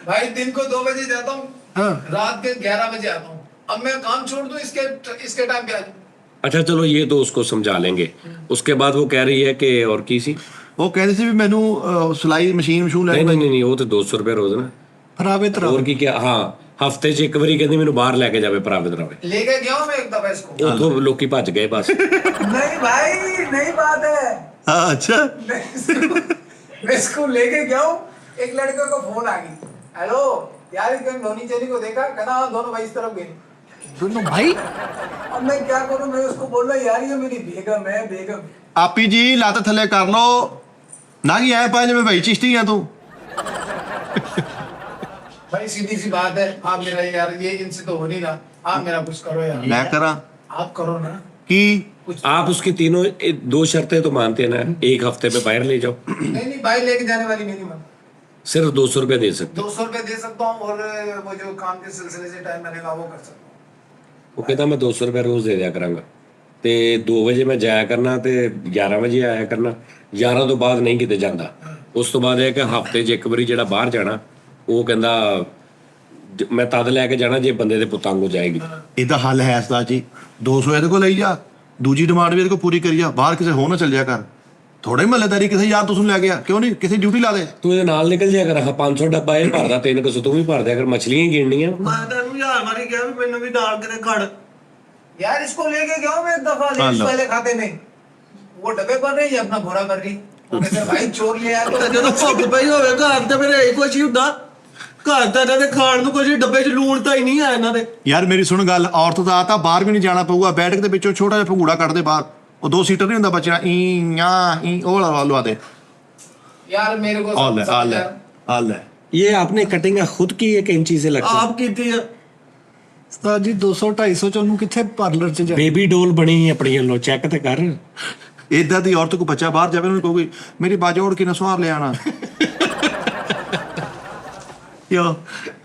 भाई दिन को 2 बजे जाता हूँ, हाँ। रात के 11 बजे आता हूँ। अब मैं काम छोड़ दूँ इसके टाइम पे आ जाऊँ। अच्छा चलो ये तो उसको समझा लेंगे। उसके बाद वो कह रही है कि और की सी? ਉਹ ਕਹਿੰਦੇ ਸੀ ਵੀ ਮੈਨੂੰ ਸਿਲਾਈ ਮਸ਼ੀਨ ਮਸ਼ੂਨ ਲੈ नहीं नहीं नहीं वो तो 200 रुपया रोज ना। फरावे और तरावे। की क्या? हाँ ਹਫਤੇ 'ਚ ਇੱਕ ਵਾਰੀ ਕਹਿੰਦੀ ਮੈਨੂੰ ਬਾਹਰ ਲੈ ਕੇ ਜਾਵੇ ਭਰਾਵੇ ਦਰਾਵੇ। लेके गया हूँ मैं एक दफा इसको। ਉਥੋਂ ਲੋਕੀ ਭੱਜ ਗਏ ਬਸ। नहीं भाई नहीं बात है। ਹਾਂ ਅੱਛਾ मैं इसको लेके गया हूँ, एक लड़के को फोन आ गई, हेलो यार इसके नोनी चेनी को देखा, कहना हाँ दोनों भाई इस तरफ गए। दोनों भाई अब मैं क्या करूं, मैं उसको बोल रहा यार ये मेरी बेगम है बेगम। ਆਪੀ ਜੀ ਲੱਤ ਥੱਲੇ ਕਰ ਲੋ ਨਾ ਕਿ ਐ ਪਾ ਜਿਵੇਂ ਭਾਈ ਚਿਸ਼ਤੀ ਆ ਤੂੰ। भाई सीधी सी बात है, आप मेरा यार ये इनसे तो हो नहीं रहा, आप मेरा कुछ करो यार। ਮੈਂ ਕਰਾਂ आप करो ना ਕੀ? आप उसकी तीनों 2 शर्तें तो मानते हैं ना, 1 हफ्ते में बाहर ले जाओ, नहीं नहीं भाई लेके जाने वाली मेरी मन, सिर्फ 200 रुपये दे सकते 200 रुपए दे सकता हूँ और वो जो काम के सिलसिले से टाइम लगेगा वो कर सकता हूँ। वो कहता मैं 200 रुपये रोज दे दिया करांगा ਤੇ 2 ਵਜੇ ਮੈਂ ਜਾਇਆ ਕਰਨਾ ਤੇ 11 ਵਜੇ ਆਇਆ ਕਰਨਾ, 11 ਤੋਂ ਬਾਅਦ ਨਹੀਂ ਕਿਤੇ ਜਾਂਦਾ। ਉਸ ਤੋਂ ਬਾਅਦ ਇਹ ਕਿ ਹਫਤੇ 'ਚ ਇੱਕ ਵਾਰੀ ਜਿਹੜਾ ਬਾਹਰ ਜਾਣਾ, ਉਹ ਕਹਿੰਦਾ ਮੈਂ ਤਦ ਲੈ ਕੇ ਜਾਣਾ ਜੇ ਬੰਦੇ ਦੇ ਪੁੱਤਾਂ ਕੋ ਜਾਏਗੀ। ਇਹਦਾ ਹੱਲ ਹੈ ਉਸਤਾਦ ਜੀ, 200 ਇਹਦੇ ਕੋਲ ਲਈ ਜਾ, ਦੂਜੀ ਡਿਮਾਂਡ ਵੀ ਇਹਦੇ ਕੋਲ ਪੂਰੀ ਕਰੀ ਜਾ, ਬਾਹਰ ਕਿਸੇ ਹੋਰ ਨਾ ਚੱਲ ਜਾ ਕਰ। ਥੋੜੇ ਮਹੱਲੇਦਾਰੀ ਕਿਸੇ ਯਾਰ ਤੁਸੀਂ ਲੈ ਗਿਆ ਕਿਉਂ ਨਹੀਂ, ਕਿਸੇ ਡਿਊਟੀ ਲਾ ਦੇ। ਤੂੰ ਇਹਦੇ ਨਾਲ ਨਿਕਲ ਜਾਇਆ ਕਰ, 500 ਡੱਬਾ ਇਹ ਭਰਦਾ, 300 ਤੂੰ ਵੀ ਭਰ ਦਿਆ ਕਰ, ਮਛਲੀਆਂ ਹੀ ਗਿਣਨੀਆਂ। ਮੈਂ ਤੈਨੂੰ ਯਾਰ ਮਾਰੀ ਕਿਹਾ ਵੀ ਮੈਨੂੰ ਵੀ ਨਾਲ ਕਿਤੇ ਖੜ। यार इसको लेके गया हूँ मैं एक दफा लेट्स वाले खाते में, वो डब्बे भर रही है अपना भोरा भर रही, वो कहते हैं, भाई चोर ले आया ਤੇ ਜਦੋਂ ਭੁੱਖ ਪਈ ਹੋਵੇ ਘਰ ਤੇ ਮੇਰੇ ਇਹ ਕੁਛ ਹੀ ਹੁੰਦਾ। ਘਰ ਤਾਂ ਇਹਨਾਂ ਦੇ ਖਾਣ ਨੂੰ ਕੁਝ ਡੱਬੇ 'ਚ ਲੂਣ ਤਾਂ ਹੀ ਨਹੀਂ ਆ ਇਹਨਾਂ ਦੇ। ਯਾਰ ਮੇਰੀ ਸੁਣ ਗੱਲ, ਔਰਤ ਦਾ ਤਾਂ ਬਾਹਰ ਵੀ ਨਹੀਂ ਜਾਣਾ ਪਊਗਾ, ਬੈਠਕ ਦੇ ਵਿੱਚੋਂ ਛੋਟਾ ਜਿਹਾ ਭੰਗੂੜਾ ਕੱਢ ਦੇ ਬਾਹਰ, ਉਹ 2 ਸੀਟਰ ਨਹੀਂ ਹੁੰਦਾ ਬੱਚਿਆਂ ਈ ਉਹ ਲਵਾ ਦੇ। यार मेरे को ਆ ਲੈ ਆ ਲੈ ਆ ਲੈ। ये आपने कटिंग खुद की एक इंची से लगती ਆਪ ਕੀਤੀ ਆ। ਉਸਤਾਦ ਜੀ 200-250 ਚ ਉਹਨੂੰ ਕਿੱਥੇ ਪਾਰਲਰ ਚ ਜਾ। बेबी डोल बनी अपनी लो, चेक तो कर। ਇਦਾਂ ਦੀ ਔਰਤ ਕੋ ਬੱਚਾ ਬਾਹਰ ਜਾਵੇ ਉਹਨੂੰ ਕਹੂਗੀ ਮੇਰੀ ਬਾਜੋੜ ਕੇ ਨਾ ਸਵਾਰ ਲੈ ਆਣਾ। ਯੋ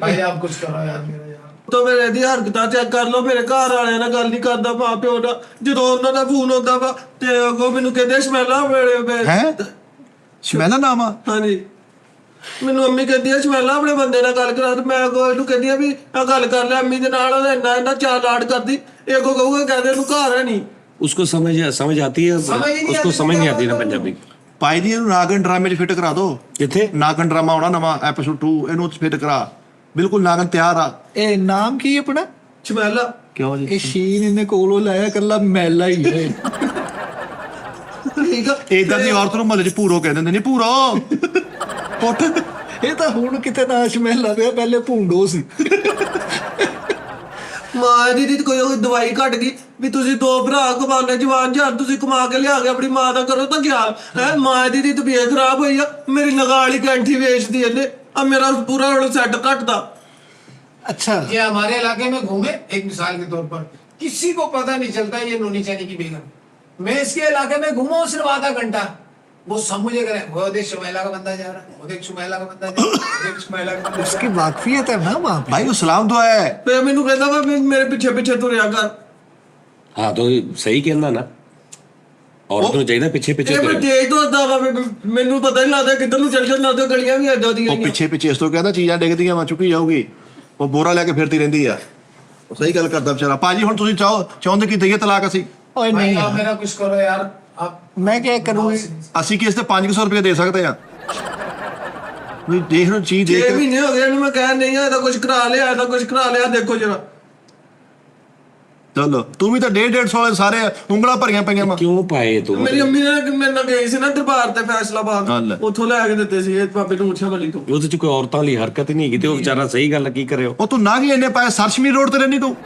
भाई आप कुछ करो यार मेरा यार। ਤਾਂ ਮੇਰੇ ਦੀ ਹਰਕਤਾਂ ਚੈੱਕ ਕਰ ਲਓ, ਮੇਰੇ ਘਰ ਵਾਲਿਆਂ ਨਾਲ ਗੱਲ ਨਹੀਂ ਕਰਦਾ ਮਾਂ ਪਿਓ ਨਾਲ। ਜਦੋਂ ਉਹਨਾਂ ਦਾ ਫੋਨ ਆਉਂਦਾ ਵਾ ਤੇ ਉਹ ਮੈਨੂੰ ਕਹਿੰਦੇ ਸਮੈਲਾ ਮੇਰੇ ਹੈ ਸ਼ਮੈਲਾ ਨਾਮ ਆ? ਹਾਂਜੀ ਮੈਨੂੰ ਅੰਮੀ ਕਹਿੰਦੀ ਆ ਸਮੈਲਾ ਆਪਣੇ ਬੰਦੇ ਨਾਲ ਗੱਲ ਕਰਾ, ਤੇ ਮੈਂ ਇਹਨੂੰ ਕਹਿੰਦੀ ਆ ਵੀ ਆ ਗੱਲ ਕਰ ਲੈ ਅੰਮੀ ਦੇ ਨਾਲ, ਉਹਦਾ ਇੰਨਾ ਚਾਰ ਲਾਡ ਕਰਦੀ। ਇਹ ਕੋ ਕਹੂਗਾ ਕਹਿੰਦੇ ਇਹਨੂੰ ਘਰ ਹੈ ਨਹੀਂ। उसको समझ आती है, उसको समझ नहीं आती ना पंजाबी। ਭਾਈ ਜੀ ਇਹਨੂੰ ਨਾਗਨ ਡਰਾਮੇ 'ਚ ਫਿੱਟ ਕਰਾ ਦਿਓ। किथे ਨਾਗਨ ਡਰਾਮਾ ਆਉਣਾ ਨਵਾਂ ਐਪੀਸੋਡ 2, ਇਹਨੂੰ ਫਿੱਟ ਕਰਾ, ਬਿਲਕੁਲ ਨਾਗਨ ਤਿਆਰ ਆ। ਇਹ ਨਾਮ ਕੀ ਹੈ ਆਪਣਾ? ਸਮੈਲਾ ਕਿਉਂ ਜੀ? ਇਹ ਸ਼ੀਨ ਇਹਨੇ ਕੋਲੋਂ ਲਾਇਆ, ਕੱਲਾ ਮੈਲਾ ਹੀ ਹੈ। ਠੀਕ ਆ। ਇਦਾਂ ਦੀ ਔਰਤ ਨੂੰ ਮਹੱਲੇ 'ਚ ਭੂਰੋ ਕਹਿ ਦਿੰਦੇ ਨੇ, ਭੂਰੋ ਉੱਠ। ਇਹ ਤਾਂ ਹੁਣ ਕਿਤੇ ਨਾ ਸ਼ਮੈਲਾ ਪਿਆ, ਪਹਿਲੇ ਭੂੰਡੋ ਸੀ। ਮਾਂ ਦੀ ਕੋਈ ਦਵਾਈ ਘਟ ਗਈ ਵੀ ਤੁਸੀਂ 2 ਭਰਾ ਕਮਾਉਂਦੇ ਜਵਾਨ ਜਾਨ, ਤੁਸੀਂ ਕਮਾ ਕੇ ਲਿਆ ਕੇ ਆਪਣੀ ਮਾਂ ਦਾ ਕਰੋ ਤਾਂ ਗਿਆ ਹੈ। ਮਾਂ ਦੀ ਤਬੀਅਤ ਖਰਾਬ ਹੋਈ ਆ, ਮੇਰੀ ਨਗਾਲੀ ਕੈਂਠੀ ਵੇਚਦੀ ਇਹਨੇ, ਆ ਮੇਰਾ ਪੂਰਾ ਹੁਣ ਸੈੱਟ ਘਟਦਾ। अच्छा ये हमारे इलाके में घूमे एक मिसाल के तौर पर, किसी को पता नहीं चलता ये नूनी चानी की बेगम। मैं इसके इलाके में घूमा हूँ सिर्फ आधा घंटा, वो सब मुझे करे वो देख शुमैला का बंदा जा रहा है, वो देख शुमैला का बंदा जा रहा है, देख शुमैला का बंदा जा उसकी वाकफियत है ना वहाँ पे। ਭਾਈ ਉਹ ਸਲਾਮ ਦੁਆ ਹੈ। ਫੇ ਮੈਨੂੰ ਕਹਿੰਦਾ ਵਾ ਵੀ ਮੇਰੇ ਪਿੱਛੇ ਪਿੱਛੇ ਤੁਰਿਆ ਕਰ। हाँ तो सही कहना ना, औरत ਨੂੰ ਚਾਹੀਦਾ ਪਿੱਛੇ ਪਿੱਛੇ ਇਹ ਮੈਂ ਤੁਰੇ। ਤੇਜ਼ ਦੌੜਦਾ ਵਾ, ਮੈਨੂੰ ਪਤਾ ਨਹੀਂ ਲੱਗਦਾ ਕਿੱਧਰ ਨੂੰ ਚੱਲ ਜਾਂਦਾ, ਤੇ ਗਲੀਆਂ ਵੀ ਏਦਾਂ ਦੀਆਂ ਉਹ ਪਿੱਛੇ ਪਿੱਛੇ ਇਸ ਤੋਂ ਕਹਿੰਦਾ ਚੀਜ਼ਾਂ ਡਿੱਗਦੀਆਂ ਵਾ ਚੁੱਕੀ ਜਾਊਗੀ, ਉਹ ਬੋਰਾ ਲੈ ਕੇ ਫਿਰਦੀ ਰਹਿੰਦੀ ਆ। ਉਹ ਸਹੀ ਗੱਲ ਕਰਦਾ ਵਿਚਾਰਾ। ਭਾਜੀ ਹੁਣ ਤੁਸੀਂ ਚਾਹੁੰਦੇ ਕਿ ਦਈਏ ਤਲਾਕ ਅਸੀਂ? ओए भाई नहीं आप मेरा कुछ करो यार, आप मैं क्या करूँ? ਅਸੀਂ ਕਿਸ ਤੇ 500 ਰੁਪਏ ਦੇ ਸਕਦੇ ਆ? ਵੀ ਦੇਖ ਲਓ ਚੀਜ਼ 6 ਦੇਖ ਕੇ। ਮਹੀਨੇ ਹੋ ਗਏ ਇਹਨੂੰ ਮੈਂ ਕਹਿ ਨਹੀਂ ਆ ਇਹਦਾ ਕੁਝ ਕਰਾ ਲਿਆ, ਇਹਦਾ ਕੁਝ ਕਰਾ ਲਿਆ, ਦੇਖੋ ਜਰਾ। ਚਲੋ ਤੂੰ ਵੀ ਤਾਂ 150 ਵਾਲੇ ਸਾਰੇ ਉਂਗਲਾਂ ਭਰੀਆਂ ਪਈਆਂ ਵਾ। क्यों पाए तू? ਮੇਰੀ ਅੰਮੀ ਨੇ ਮੇਰੇ ਨਾਲ ਗਈ ਸੀ ਨਾ ਦਰਬਾਰ ਤੇ ਹਾਂ ਲੈ। ਫੈਸਲਾਬਾਦ, ਉੱਥੋਂ ਲੈ ਕੇ ਦਿੱਤੇ ਸੀ ਇਹ ਬਾਬੇ ਨੂੰ ਉੱਛਾ ਵਾਲੀ ਤੋਂ। ਉਹਦੇ ਚ ਕੋਈ ਔਰਤਾਂ ਵਾਲੀ ਹਰਕਤ ਨਹੀਂ ਹੈਗੀ ਤੇ ਉਹ ਵਿਚਾਰਾ ਸਹੀ ਗੱਲ ਕੀ ਕਰਿਓ। ਉਹ ਤੂੰ ਨਾ ਹੀ ਇੰਨੇ ਪਾਏ, ਸਰਸ਼ਮੀ ਰੋਡ ਤੇ ਰਹਿੰਦੀ ਤੂੰ।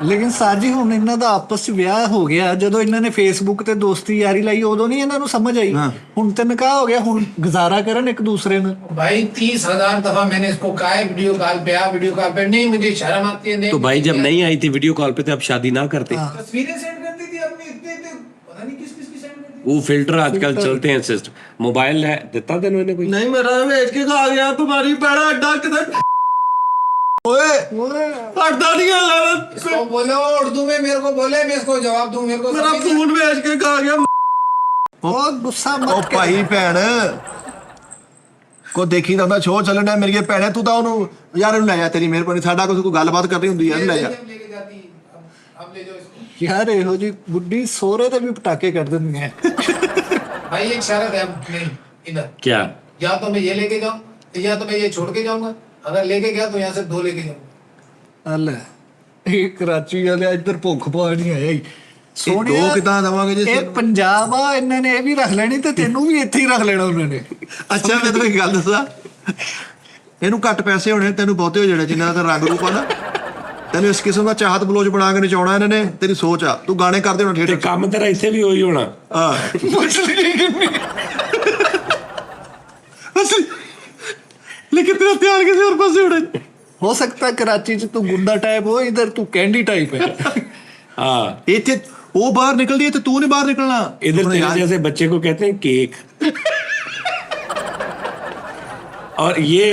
ਲੇਕਿਨ ਸਾਜੀ ਹੁਣ ਇਹਨਾਂ ਦਾ ਆਪਸ ਚ ਵਿਆਹ ਹੋ ਗਿਆ, ਜਦੋਂ ਇਹਨਾਂ ਨੇ ਫੇਸਬੁੱਕ ਤੇ ਦੋਸਤੀ ਯਾਰੀ ਲਾਈ ਉਦੋਂ ਨਹੀਂ ਇਹਨਾਂ ਨੂੰ ਸਮਝ ਆਈ। ਹੁਣ ਤੇ ਨਿਕਾਹ ਹੋ ਗਿਆ, ਹੁਣ ਗੁਜ਼ਾਰਾ ਕਰਨ ਇੱਕ ਦੂਸਰੇ ਨਾਲ। भाई 30,000 दफा मैंने इसको कहा है वीडियो कॉल पे आ, वीडियो कॉल पे नहीं, मुझे शर्म आती है। नहीं तो भाई जब नहीं आई थी वीडियो कॉल पे तो अब शादी ना करते। तस्वीरें सेंड करती थी अपनी, इतने इतने पता नहीं किस किस की सेंड करती वो फिल्टर आजकल चलते हैं सिस्टम। मोबाइल है देता तेन इन्हें कोई? ਨਹੀਂ ਮੇਰਾ ਵੇਚ ਕੇ ਖਾ ਗਿਆ, ਬਿਮਾਰੀ ਪੈਣਾ ਅੱਡਾ ਕਿਤੇ। ਓਏ ਅੱਡਾ ਨਹੀਂ ਆ थी। इसको बोलो उर्दू में, मेरे को बोले मैं इसको जवाब दूं, मेरे को ਮੇਰਾ समझ नहीं। ਫੋਨ ਵੇਚ ਕੇ ਖਾ ਗਿਆ। ਬਹੁਤ ਗੁੱਸਾ ਉਹ ਮਤ ਕਰ। ਭਾਈ ਭੈਣ ਕੋ ਦੇਖੀ ਤਾਂ ਹੁੰਦਾ ਸ਼ੋਅ ਚੱਲਣ ਡਿਆ, ਮੇਰੀ ਭੈਣੇ ਤੂੰ ਤਾਂ ਉਹਨੂੰ ਯਾਰ ਇਹਨੂੰ ਲੈ ਜਾ, ਤੇਰੀ ਮਿਹਰਬਾਨੀ, ਸਾਡਾ ਕੋਈ ਗੱਲਬਾਤ ਕਰਨੀ ਹੁੰਦੀ ਹੈ, ਇਹਨੂੰ ਲੈ ਜਾ। अब लेके जाती, अब ले जाओ इसको। ਯਾਰ ਇਹੋ ਜੀ ਬੁੱਢੀ ਸੋਹਰੇ ਤੇ ਵੀ ਪਟਾਕੇ ਕੱਢ ਦਿੰਦੀਆਂ। भाई एक शर्त है, अब नहीं इधर, क्या? या तो मैं ये लेके जाऊं, या तो मैं ये छोड़ के जाऊंगा। अगर लेके गया तो यहाँ से 2 लेके जाऊंगा। ਲੈ ਇਹ ਕਰਾਚੀ ਵਾਲੇ ਇੱਧਰ ਭੁੱਖ ਪਾਣੀ ਆਇਆ ਹੀ। ਇਹ ਦੋ ਕਿੱਦਾਂ ਦੇਵਾਂਗੇ ਜੀ? ਇਹ ਪੰਜਾਬ ਆ, ਇਹਨਾਂ ਨੇ ਇਹ ਵੀ ਰੱਖ ਲੈਣੀ ਤੇ ਤੈਨੂੰ ਵੀ ਇੱਥੇ ਹੀ ਰੱਖ ਲੈਣਾ ਉਹਨਾਂ ਨੇ। ਅੱਛਾ ਮੈਂ ਤੈਨੂੰ ਇੱਕ ਗੱਲ ਦੱਸਾਂ, ਇਹਨੂੰ ਘੱਟ ਪੈਸੇ ਹੋਣੇ, ਤੈਨੂੰ ਬਹੁਤੇ ਹੋ ਜਾਣੇ ਜਿੰਨਾ ਦਾ ਰੰਗ ਰੂਪ ਆ ਨਾ। ਤੈਨੂੰ ਇਸ ਕਿਸਮ ਦਾ ਚਾਹਤ ਬਲੋਚ ਬਣਾ ਕੇ ਨਚਾਉਣਾ ਇਹਨਾਂ ਨੇ, ਤੇਰੀ ਸੋਚ ਆ। ਤੂੰ ਗਾਣੇ ਕਰਦੇ ਹੋਣਾ ਤੇ ਥੀਏਟਰ 'ਚ। ਕੰਮ ਤੇਰਾ ਇੱਥੇ ਵੀ ਉਹੀ ਹੋਣਾ। ਹਾਂ ਲੇਕਿਨ ਤੇਰਾ ਧਿਆਨ ਕਿਸੇ ਹੋਰ ਪਾਸੇ ਹੋਣਾ। हो सकता है कराची च तू गुंडा टाइप हो, इधर तू कैंडी टाइप है। हाँ, ਇੱਥੇ ਉਹ ਬਾਹਰ ਨਿਕਲਦੀ ਹੈ ਤੇ ਤੂੰ ਨਹੀਂ ਬਾਹਰ ਨਿਕਲਣਾ। इधर ਹੁਣ तेरे यार, जैसे बच्चे को कहते हैं केक। और ये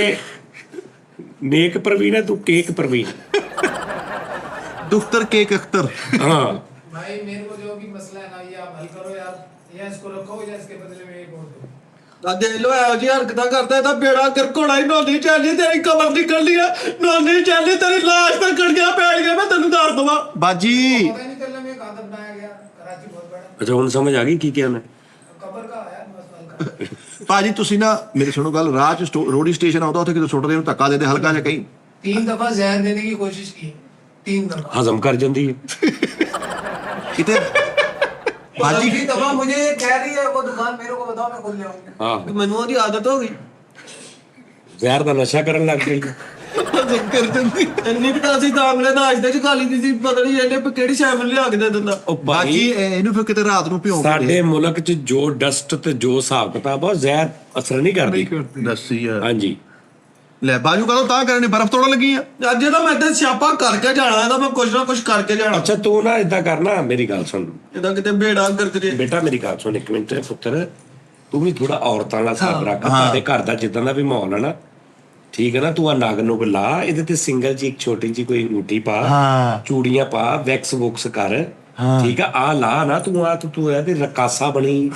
नेक प्रवीण है, तू केक प्रवीण। दुख्तर केक अख्तर। हाँ, भाई मेरे को जो भी मसला है ना ये आप हल करो यार, या इसको रखो या इसके बदले में एक वोट दो। ਆ ਦੇਖ ਲੋ ਇਹੋ ਜਿਹੀ ਹਰਕਤਾਂ ਕਰਦਾ ਇਹਦਾ ਬੇੜਾ ਗਰਕੋੜਾ ਹੀ। ਨੋਨੀ ਚੱਲੀ ਤੇਰੀ ਕਮਰ ਨਿਕਲਦੀ ਆ, ਨੋਨੀ ਚੱਲੀ ਤੇਰੀ ਲਾਸ਼ ਤਾਂ ਕੜੀਆਂ ਪੈਣੀਆਂ, ਮੈਂ ਤੈਨੂੰ ਦੱਸ ਦਵਾਂ। ਬਾਜੀ पता ही नहीं चलने में कहाँ तक बनाया गया, कराची बहुत बड़ा अच्छा उन समझ आ गई की क्या मैं। कबर का आया मसला का। ਭਾਜੀ ਤੁਸੀਂ ਨਾ ਮੇਰੀ ਸੁਣੋ ਗੱਲ, ਰਾਹ 'ਚ ਰੋਡੀ ਸਟੇਸ਼ਨ ਆਉਂਦਾ ਉੱਥੇ ਕਿਤੇ ਸੁੱਟਦੇ ਨੂੰ ਧੱਕਾ ਦੇ ਦੇ ਹਲਕਾ ਜਿਹਾ ਕਹੀਂ। 3 दफा जहर देने की कोशिश की, 3 दफा। हजम कर जाती है। ਕਿਤੇ ਬਾਜੀ दूसरी दफा मुझे ये कह रही है वो दुकान मेरे को बताओ, मैं खुद ले आऊंगी। हाँ, ਮੈਨੂੰ ਉਹਦੀ ਆਦਤ ਹੋ ਗਈ। ਜ਼ਹਿਰ ਦਾ ਨਸ਼ਾ ਕਰਨ ਲੱਗ ਗਈ। ਇੰਨੀ ਪਤਾ ਸੀ ਦਾਮਲੇ ਨਾਸ਼ਤੇ ਚ ਖਾਲੀ ਦੀ ਸੀ, ਪਤਾ ਨਹੀਂ ਇਹਨੇ ਕਿਹੜੀ ਸ਼ੈਮਲ ਲਿਆ ਕੇ ਦੇ ਦਿੰਦਾ। ਉਹ ਬਾਜੀ ਭਾਈ ਇਹਨੂੰ ਫਿਰ ਕਿਤੇ ਰਾਤ ਨੂੰ ਭਿਉਂ ਸਾਡੇ ਮੁਲਕ 'ਚ ਜੋ ਡਸਟ ਤੇ ਜੋ ਹਿਸਾਬ ਕਿਤਾਬ ਆ, ਜ਼ਹਿਰ ਅਸਰ ਨਹੀਂ ਕਰਦੀ। ਦੱਸੀ ਆ। ਹਾਂਜੀ, ਲੈ ਬਾਜੂ ਕਦੋਂ ਤਾਂ ਕਰਨੀ, ਬਰਫ਼ ਤੋੜਨ ਲੱਗੀ ਆ। ਅੱਜ ਇਹਦਾ ਮੈਂ ਤੇ ਸਿਆਪਾ ਕਰਕੇ ਜਾਣਾ, ਇਹਦਾ ਮੈਂ ਕੁਛ ਨਾ ਕੁਛ ਕਰਕੇ ਜਾਣਾ। ਅੱਛਾ ਤੂੰ ਨਾ ਇਦਾਂ ਕਰਨਾ, ਮੇਰੀ ਗੱਲ ਸੁਣ ਇਹਦਾ ਕਿਤੇ ਬੇੜਾ ਗਰਕ ਜੇ। ਬੇਟਾ, ਮੇਰੀ ਗੱਲ ਸੁਣ ਇੱਕ ਮਿੰਟ ਪੁੱਤਰ, ਤੂੰ ਵੀ ਥੋੜਾ ਔਰਤਾਂ ਨਾਲ ਸਾਥ ਰੱਖ। ਤੁਹਾਡੇ ਘਰ ਦਾ ਜਿੱਦਾਂ ਦਾ ਵੀ ਮਾਹੌਲ ਹੈ ਨਾ, ਠੀਕ ਹੈ ਨਾ, ਤੂੰ ਆ ਨਗ ਨੂੰ ਲਾ, ਇਹਦੇ ਤੇ ਸਿੰਗਲ ਜੀ ਇੱਕ ਛੋਟੀ ਜੀ ਕੋਈ ਅੰਗੂਠੀ ਪਾ, ਹਾਂ। ਚੂੜੀਆਂ ਪਾ, ਵੈਕਸ ਵੁਕਸ ਕਰ, ਠੀਕ ਆ, ਆ ਲਾ ਨਾ ਤੂੰ, ਆ ਤੂੰ ਇਹਦੇ ਰਕਾਸਾ ਬਣੀ,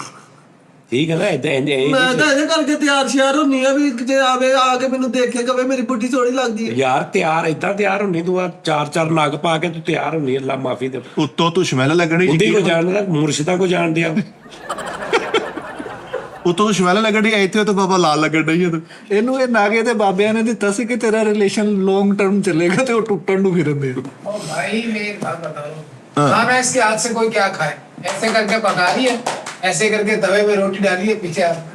ਠੀਕ ਹੈ ਨਾ। ਮੈਂ ਤਾਂ ਇਹਦੇ ਕਰਕੇ ਤਿਆਰ ਸ਼ਿਆਰ ਹੁੰਨੀ ਆ ਵੀ ਜੇ ਆਵੇ ਆ ਕੇ ਮੈਨੂੰ ਦੇਖੇ ਕਵੇ ਮੇਰੀ ਬੁੱਢੀ ਸੋਹਣੀ ਲੱਗਦੀ ਹੈ। ਯਾਰ ਤਿਆਰ ਏਦਾਂ ਤਿਆਰ ਹੁੰਨੀ ਤੂੰ, ਆ ਚਾਰ ਚਾਰ ਨਗ ਪਾ ਕੇ ਤੂੰ ਤਿਆਰ ਹੁੰਨੀ, ਅੱਲਾ ਮਾਫੀ ਦੇ। ਉੱਤੋਂ ਤੂੰ ਸਮੈਲ ਲੱਗਣੀ, ਬੁੱਢੀ ਕੋ ਜਾਣਦਾ, ਮੁਰਸ਼ਿਦਾ ਕੋ ਜਾਣਦੇ ਆ। ਉੱਤੋਂ ਤੂੰ ਸਮੈਲ ਲੱਗਣੀ, ਇੱਥੇ ਤਾਂ ਬਾਬਾ ਲਾਲ ਲੱਗਣ ਡਈ ਆ ਤੂੰ। ਇਹਨੂੰ ਇਹ ਨਾਗੇ ਦੇ ਬਾਬਿਆਂ ਨੇ ਦਿੱਤਾ ਸੀ ਕਿ ਤੇਰਾ ਰਿਲੇਸ਼ਨ ਲੌਂਗ ਟਰਮ ਚੱਲੇਗਾ ਤੇ ਉਹ ਟੁੱਟਣ ਨੂੰ ਫਿਰਦੇ। ओ भाई मैं एक बात बताओ, खाना इसके हाथ से कोई क्या खाए, ऐसे करके पका रही है, ऐसे करके तवे में रोटी डाली है पीछे हाथ में,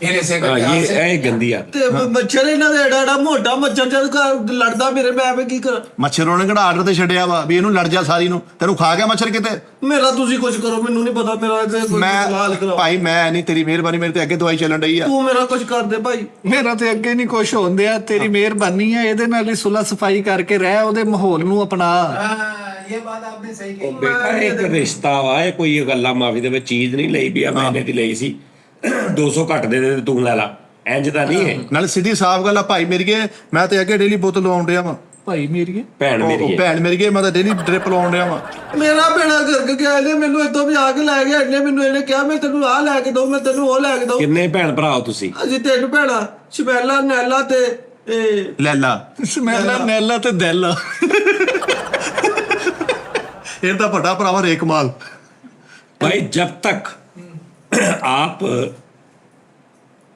मेरे से ਹਾਂ, करके हाथ से। ਇਹ ਗੰਦੀ ਆ। ਤੇ ਮੱਛਰ ਇਹਨਾਂ ਦਾ ਏਡਾ ਏਡਾ ਮੋਟਾ ਮੱਛਰ ਜਦ ਘਰ ਲੜਦਾ ਮੇਰੇ, ਮੈਂ ਕੀ ਕਰਾਂ। ਮੱਛਰ ਉਹਨੇ ਕਿਹੜਾ ਆਰਡਰ ਤੇ ਛੱਡਿਆ ਵਾ ਵੀ ਇਹਨੂੰ ਲੜ ਜਾ ਸਾਰੀ ਨੂੰ, ਤੈਨੂੰ ਖਾ ਗਿਆ ਮੱਛਰ ਕਿਤੇ। ਮੇਰਾ ਤੁਸੀਂ ਕੁਝ ਕਰੋ, ਮੈਨੂੰ ਨਹੀਂ ਪਤਾ, ਮੇਰਾ ਇੱਥੇ ਕੋਈ ਸਵਾਲ ਮੈਂ ਕਰਾਓ। ਭਾਈ ਮੈਂ ਨਹੀਂ, ਤੇਰੀ ਮਿਹਰਬਾਨੀ, ਮੇਰੇ ਤੇ ਅੱਗੇ ਦਵਾਈ ਚੱਲਣ ਡਈ ਆ। ਤੂੰ ਮੇਰਾ ਕੁਝ ਕਰ ਦੇ ਭਾਈ। ਮੇਰਾ ਤੇ ਅੱਗੇ ਨਹੀਂ ਕੁਛ ਹੁੰਦੇ ਆ, ਤੇਰੀ ਮਿਹਰਬਾਨੀ ਆ, ਇਹਦੇ ਨਾਲ ਹੀ ਸੁਲਾ ਸਫਾਈ ਕਰਕੇ ਰਹਿ, ਉਹਦੇ ਮਾਹੌਲ ਨੂੰ ਅਪਣਾ। हाँ, ये बात आपने सही ਉਹ कही। ਬੇਟਾ ਇੱਕ ਰਿਸ਼ਤਾ ਵਾ, ਇਹ ਕੋਈ ਗੱਲਾਂ ਮਾਫੀ ਦੇ ਵਿੱਚ ਚੀਜ਼ ਨਹੀਂ ਲਈ ਵੀ ਆ ਮਹੀਨੇ ਦੀ ਲਈ ਸੀ 200 ਘੱਟ ਦੇ ਦੇ ਤੂੰ ਲੈ ਲਾ, ਇੰਜ ਤਾਂ ਨਹੀਂ ਹੈ। ਨਾਲੇ ਸਿੱਧੀ ਸਾਫ਼ ਗੱਲ ਆ ਭਾਈ ਮੇਰੀਏ, ਮੈਂ ਤੇ ਅੱਗੇ ਡੇਲੀ ਬੋਤਲ ਲਵਾਉਣ ਡਿਆ ਵਾ। ਭਾਈ ਮੇਰੀਏ ਭੈਣ ਮੇਰੀ ਹੈ। ਭੈਣ ਮੇਰੀਏ, ਮੈਂ ਤਾਂ ਡੇਲੀ ਡ੍ਰਿਪ ਲਵਾਉਣ ਡਿਆ ਵਾ। ਮੇਰਾ ਬੇੜਾ ਗਰਕ ਗਿਆ, ਇਹਨੇ ਮੈਨੂੰ ਇੱਥੋਂ ਵੀ ਆ ਕੇ ਲੈ ਗਿਆ, ਇਹਨੇ ਮੈਨੂੰ ਇਹਨੇ ਕਿਹਾ ਮੈਂ ਤੈਨੂੰ ਆਹ ਲੈ ਕੇ ਦਊਂ, ਮੈਂ ਤੈਨੂੰ ਉਹ ਲੈ ਕੇ ਦਊਂ। ਕਿੰਨੇ ਭੈਣ ਭਰਾ ਹੋ ਤੁਸੀਂ? ਅਸੀਂ 3 ਭੈਣਾਂ, ਸ਼ਬੈਲਾ, ਨੈਲਾ ਤੇ ਇਹ ਲੈਲਾ। ਸਮੈਲਾ ਨੈਲਾ ਤੇ ਦੈਲਾ। ਇਹ ਤਾਂ ਵੱਡਾ ਭਰਾਵਾ ਰੇਕਮਾਲ। भाई जब तक आप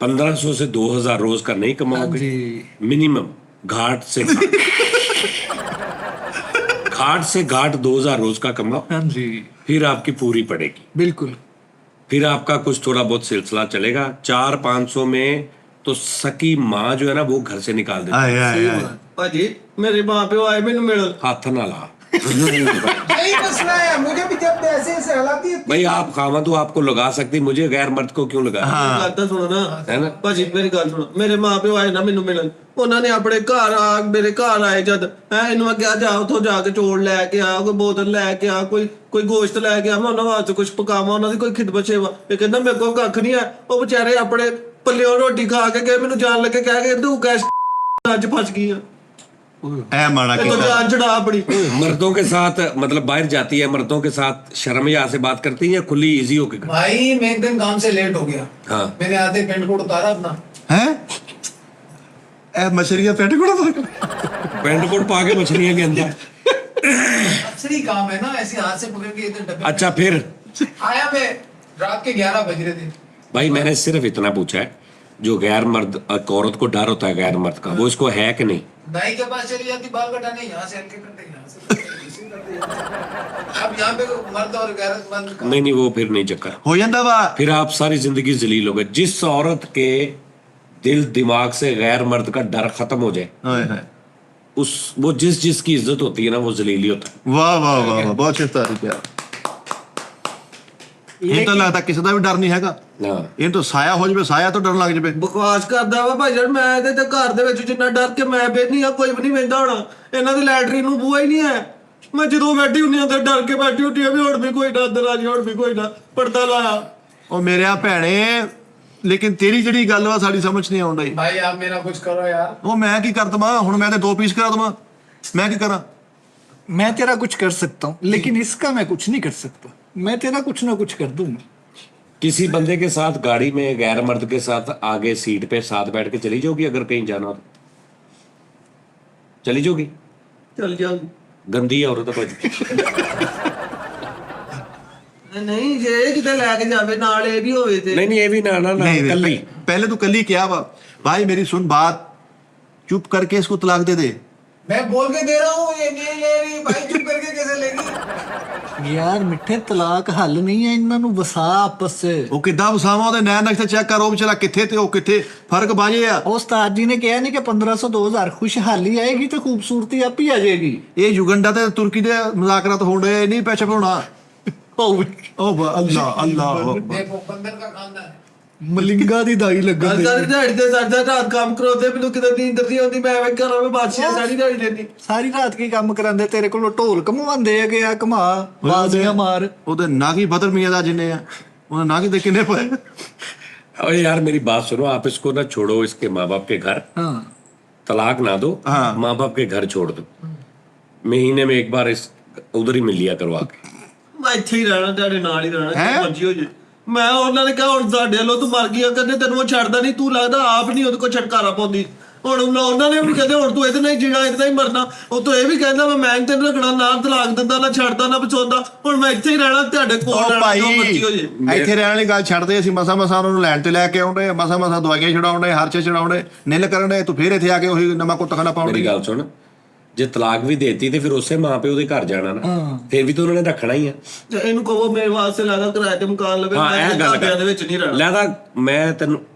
1500 से 2000 रोज का नहीं कमाओगे जी। मिनिमम घाट से 2000 रोज का कमाओ, हाँ जी फिर आपकी पूरी पड़ेगी। बिल्कुल। फिर आपका कुछ थोड़ा बहुत सिलसिला चलेगा। 400-500 में तो सकी माँ जो है ना वो घर से निकाल देती ਆਏ ਆਏ ਆਏ। ਭਾਜੀ ਮੇਰੇ ਮਾਂ ਪਿਓ ਆਏ ਮੈਨੂੰ ਮਿਲਣ। हाथ ना ला। यही मसला है, मुझे भी जब ऐसे ऐसे हालात ही भाई आप खावा तो आपको लगा सकती, मुझे गैर मर्द को क्यों लगा? ਗੱਲ ਤਾਂ ਸੁਣੋ ਨਾ है ना? ਭਾਜੀ, ਮੇਰੀ ਗੱਲ ਸੁਣੋ। ਮੇਰੇ ਮਾਂ ਪਿਓ ਆਏ ਨਾ ਮੈਨੂੰ ਮਿਲਣ, ਉਹਨਾਂ ਨੇ ਆਪਣੇ ਘਰ ਆ, ਮੇਰੇ ਘਰ ਆਏ ਜਦ ਇਹਨੂੰ ਮੈਂ ਕਿਹਾ ਜਾ ਉੱਥੋਂ ਜਾ ਕੇ ਚੌਲ ਲੈ ਕੇ ਆ, ਕੋਈ ਬੋਤਲ ਲੈ ਕੇ ਆ, ਕੋਈ ਗੋਸ਼ਤ ਲੈ ਕੇ ਆ, ਮੈਂ ਉਹਨਾਂ ਵਾਸਤੇ ਕੁਝ ਪਕਾਵਾਂ, ਉਹਨਾਂ ਦੀ ਕੋਈ ਖਿਦਮਤ ਸੇਵਾ। ਇਹ ਕਹਿੰਦਾ ਮੇਰੇ ਕੋਲ ਕੱਖ ਨਹੀਂ ਹੈ। ਉਹ ਵਿਚਾਰੇ ਆਪਣੇ ਪੱਲਿਓਂ ਰੋਟੀ ਖਾ ਕੇ ਗਏ, ਮੈਨੂੰ ਜਾਣ ਲੱਗੇ ਕਹਿ ਕੇ ਤੂੰ ਕੈਸ਼ ਅੱਜ ਫਸ ਗਈ ਆ, ਐ ਮਾਣਾ ਇਹ ਤਾਂ ਕੀਤਾ। ਜਾਨ ਛੜਾ ਆਪਣੀ। मर्दों के साथ मतलब बाहर जाती है, मर्दों के साथ शर्मिया से बात करती है या खुली इजी होके करती भाई मैं एक दिन काम से लेट हो गया, हाँ। मैंने आधे पेंट कोट उतारा अपना, ਹੈ ਇਹ ਮਛਰੀਆਂ ਪੈਟ ਕੋੜਾ है? पैंट कोट पा के मछलियां के अंदर। अक्सर ही काम है ना, ऐसे हाथ से पकड़ के इधर डब्बे में। अच्छा फिर आया मैं रात के 11 बज रहे थे। भाई मैंने सिर्फ इतना पूछा है, जो गैर मर्द एक औरत को डर होता है गैर मर्द का, वो इसको है कि नहीं? नाई के पास चली जाती बाल कटाने, यहाँ से हल्के करते, यहाँ से करते, ऐसे करते, अब यहाँ पे मर्द और गैरतमंद का नहीं वो फिर नहीं चक्कर। ਹੋ ਜਾਂਦਾ ਵਾ। फिर आप सारी जिंदगी जलील हो गए। जिस औरत के दिल दिमाग से गैर मर्द का डर खत्म हो जाए, ਹਾਏ ਹਾਏ। वो जिसकी इज्जत होती है ना वो जलीली होता है। ਵਾਹ ਵਾਹ ਵਾਹ ਵਾਹ, ਬਹੁਤ ਚਿੰਤਾ ਰਹੀ ਪਿਆ। ਇਹ ਤਾਂ ਲੱਗਦਾ ਕਿਸੇ ਦਾ ਵੀ ਡਰ ਨਹੀਂ ਹੈਗਾ, हाँ ਇਹ ਤਾਂ ਸਾਇਆ ਹੋ ਜਾਵੇ, ਸਾਇਆ ਤੋਂ ਡਰ ਲੱਗ ਜਾਵੇ। ਬਕਵਾਸ ਕਰਦਾ ਵਾ ਭਾਈ ਜਾਨ। ਮੈਂ ਤੇ ਘਰ ਦੇ ਵਿੱਚ ਜਿੰਨਾ ਡਰ ਕੇ ਮੈਂ ਬੈਠੀ ਆ, ਕੋਈ ਵੀ ਨਹੀਂ ਬੈਠਾ ਹੋਣਾ। ਇਹਨਾਂ ਦੀ ਲੈਟਰੀਨ ਨੂੰ ਬੂਹਾ ਹੀ ਨਹੀਂ ਹੈ। ਮੈਂ ਜਦੋਂ ਬੈਠੀ ਹੁੰਦੀ ਆ ਤੇ ਡਰ ਕੇ ਬੈਠੀ ਹੁੰਦੀ ਆ ਵੀ ਹੁਣ ਵੀ ਕੋਈ ਨਾ ਅੰਦਰ ਆ ਜੀ, ਹੁਣ ਵੀ ਕੋਈ ਨਾ। ਪਰਦਾ ਲਾਇਆ। ਉਹ ਮੇਰਿਆ ਭੈਣੇ, ਲੇਕਿਨ ਤੇਰੀ ਜਿਹੜੀ ਗੱਲ ਵਾ ਸਾਡੀ ਸਮਝ ਨਹੀਂ ਆਉਣ ਡਈ। भाई आप मेरा कुछ करो यार। ਉਹ ਮੈਂ ਕੀ ਕਰ ਦਵਾਂ ਹੁਣ? ਮੈਂ ਤੇ 2 ਪੀਸ ਕਰਾ ਦਵਾਂ, ਮੈਂ ਕੀ ਕਰਾਂ? मैं तेरा कुछ कर सकता हूँ, लेकिन इसका मैं कुछ नहीं कर सकता। मैं तेरा कुछ ना कुछ कर दूंगा। किसी बंदे के साथ गाड़ी में गैर मर्द के साथ आगे सीट पे साथ बैठ के चली जाओगी अगर कहीं जाना हो तो? चली जाओगी? ਚੱਲ ਜਾ। गंदी है औरत तो ਨਹੀਂ ਜੇ ਕਿਤੇ ਲੈ ਕੇ ਜਾਵੇ ਨਾਲ ਇਹ ਵੀ ਹੋਵੇ ਤੇ। नहीं नहीं ये भी ना ना ना नहीं कल ही पहले तो कल ही क्या वा भाई, मेरी सुन बात, चुप करके इसको तलाक दे दे। मैं बोल के दे रहा हूँ, ये नहीं ले रही भाई, चुप करके कैसे लेगी? यार मिठे, तलाक हल नहीं है, इन्हां नूं वसा आपस च। ਉਹ ਕਿੱਦਾਂ ਵਸਾਵਾਂ? ਉਹਦੇ ਨੈਣ ਨਕਸ਼ੇ ਚੈੱਕ ਕਰ, ਉਹ ਵਿਚਾਰਾ ਕਿੱਥੇ ਤੇ ਉਹ ਕਿੱਥੇ, ਫਰਕ ਬਾਜੇ ਆ। उस्ताद जी ने कहा नहीं कि 1500 2000 खुशहाली आएगी तो खूबसूरती आप ही आ जाएगी। ਇਹ ਯੁਗੰਡਾ ਤੇ ਤੁਰਕੀ ਦੇ ਮੁਜ਼ਾਕਰਾਤ ਹੋਣ ਡਏ, ਨਹੀਂ ਪੈਸੇ ਬਣਾਉਣਾ। ਉਹ ਅੱਲਾ ਅੱਲਾ देखो बंदर का खानदान है। मलिंगा दी दाई लगा ਸਾਰੀ ਦਿਹਾੜੀ ਤੇ ਸਾਡਾ ਰਾਤ ਕੰਮ ਕਰਾਉਂਦੇ, ਮੈਨੂੰ ਕਿਤੇ ਨੀਂਦ ਨਹੀਂ ਆਉਂਦੀ। ਮੈਂ ਐਵੇਂ ਘਰਾਂ ਵਿੱਚ ਬਾਦਸ਼ਾਹ ਸਾਰੀ ਦਿਹਾੜੀ ਲੈਂਦੀ। सारी रात की काम करांदे, तेरे कोलों ढोल घुमाਉਂਦੇ ਆ ਗਿਆ ਘੁਮਾ ਬਾਜ਼ੀਆਂ ਮਾਰ। ਉਹਦੇ ਨਾ ਕੀ ਬਦਰ ਮੀਆਂ ਦਾ ਜਿੰਨੇ ਆ, ਉਹਦੇ ਨਾ ਕੀ ਦੇ ਕਿੰਨੇ ਪਏ। अरे यार मेरी बात सुनो, आप इसको ना छोड़ो इसके माँ बाप के घर, हाँ तलाक ना दो, हाँ। माँ बाप के घर छोड़ दो, महीने में एक बार इस उधर ही मिल लिया करो आके। ਮੈਂ ਇੱਥੇ ਹੀ ਰਹਿਣਾ, ਤੁਹਾਡੇ ਨਾਲ ਹੀ ਰਹਿਣਾ, ਹੈਂ? ਜੋ ਮਰਜ਼ੀ ਹੋ ਜੇ। ਮੈਂ ਉਹਨਾਂ ਨੇ ਕਿਹਾ ਹੁਣ ਤੁਹਾਡੇ ਵੱਲੋਂ ਤੂੰ ਮਰ ਗਈ ਆ, ਕਹਿੰਦੇ ਤੈਨੂੰ ਉਹ ਛੱਡਦਾ ਨਹੀਂ, ਤੂੰ ਲੱਗਦਾ ਆਪ ਨਹੀਂ ਉਹਦੇ ਕੋਲ ਛਟਕਾਰਾ ਪਾਉਂਦੀ। ਹੁਣ ਉਹਨਾਂ ਨੇ ਵੀ ਕਹਿੰਦੇ ਹੁਣ ਤੂੰ ਇਹਦੇ ਨਾਲ ਹੀ ਜੀਣਾ, ਇਹਦੇ ਨਾਲ ਹੀ ਮਰਨਾ। ਉਹ ਤਾਂ ਇਹ ਵੀ ਕਹਿੰਦਾ ਮੈਂ ਤੈਨੂੰ ਰੱਖਣਾ, ਨਾ ਤਲਾਕ ਦਿੰਦਾ, ਨਾ ਛੱਡਦਾ, ਨਾ ਬਚਾਉਂਦਾ। ਹੁਣ ਮੈਂ ਇੱਥੇ ਹੀ ਰਹਿਣਾ, ਤੁਹਾਡੇ ਕੋਲ ਉਹ ਰਹਿਣਾ, ਜੋ ਮਰਜ਼ੀ ਹੋ ਭਾਈ ਜੇ। ਇੱਥੇ ਰਹਿਣ ਵਾਲੀ ਗੱਲ ਛੱਡਦੇ, ਅਸੀਂ ਮਸਾ ਮਸਾ ਉਹਨੂੰ ਲੈਣ ਤੇ ਲੈ ਕੇ ਆਉਂਦੇ, ਮਸਾ ਮਸਾ ਦਵਾਈਆਂ ਛਡਾਉਂਦੇ, ਹਰਚੇ ਛਡਾਉਂਦੇ, ਨਿੱਲ ਕਰਨ ਦੇ। ਤੂੰ ਫੇਰ ਇੱਥੇ ਆ ਕੇ ਉਹੀ ਨਵਾਂ ਕੁੱਤਖਾਨਾ ਪਾਉਣ मेरी ਦੀ। गल सुन, जे तलाक भी देती तो फिर उससे माँ प्यो के घर जाना ना, फिर भी तो उन्होंने रखना ही है। ਤੇ ਇਹਨੂੰ ਕਹੋ ਮੇਰੇ ਵਾਸਤੇ ਲਾਗਾ ਕਿਰਾਏ ਤੇ ਮਕਾਨ ਲਵੇ, हाँ ਮੈਂ ऐ गल ਢਾਬਿਆਂ ਦੇ ਵਿੱਚ ਨਹੀਂ ਰਹਿਣਾ। लहदा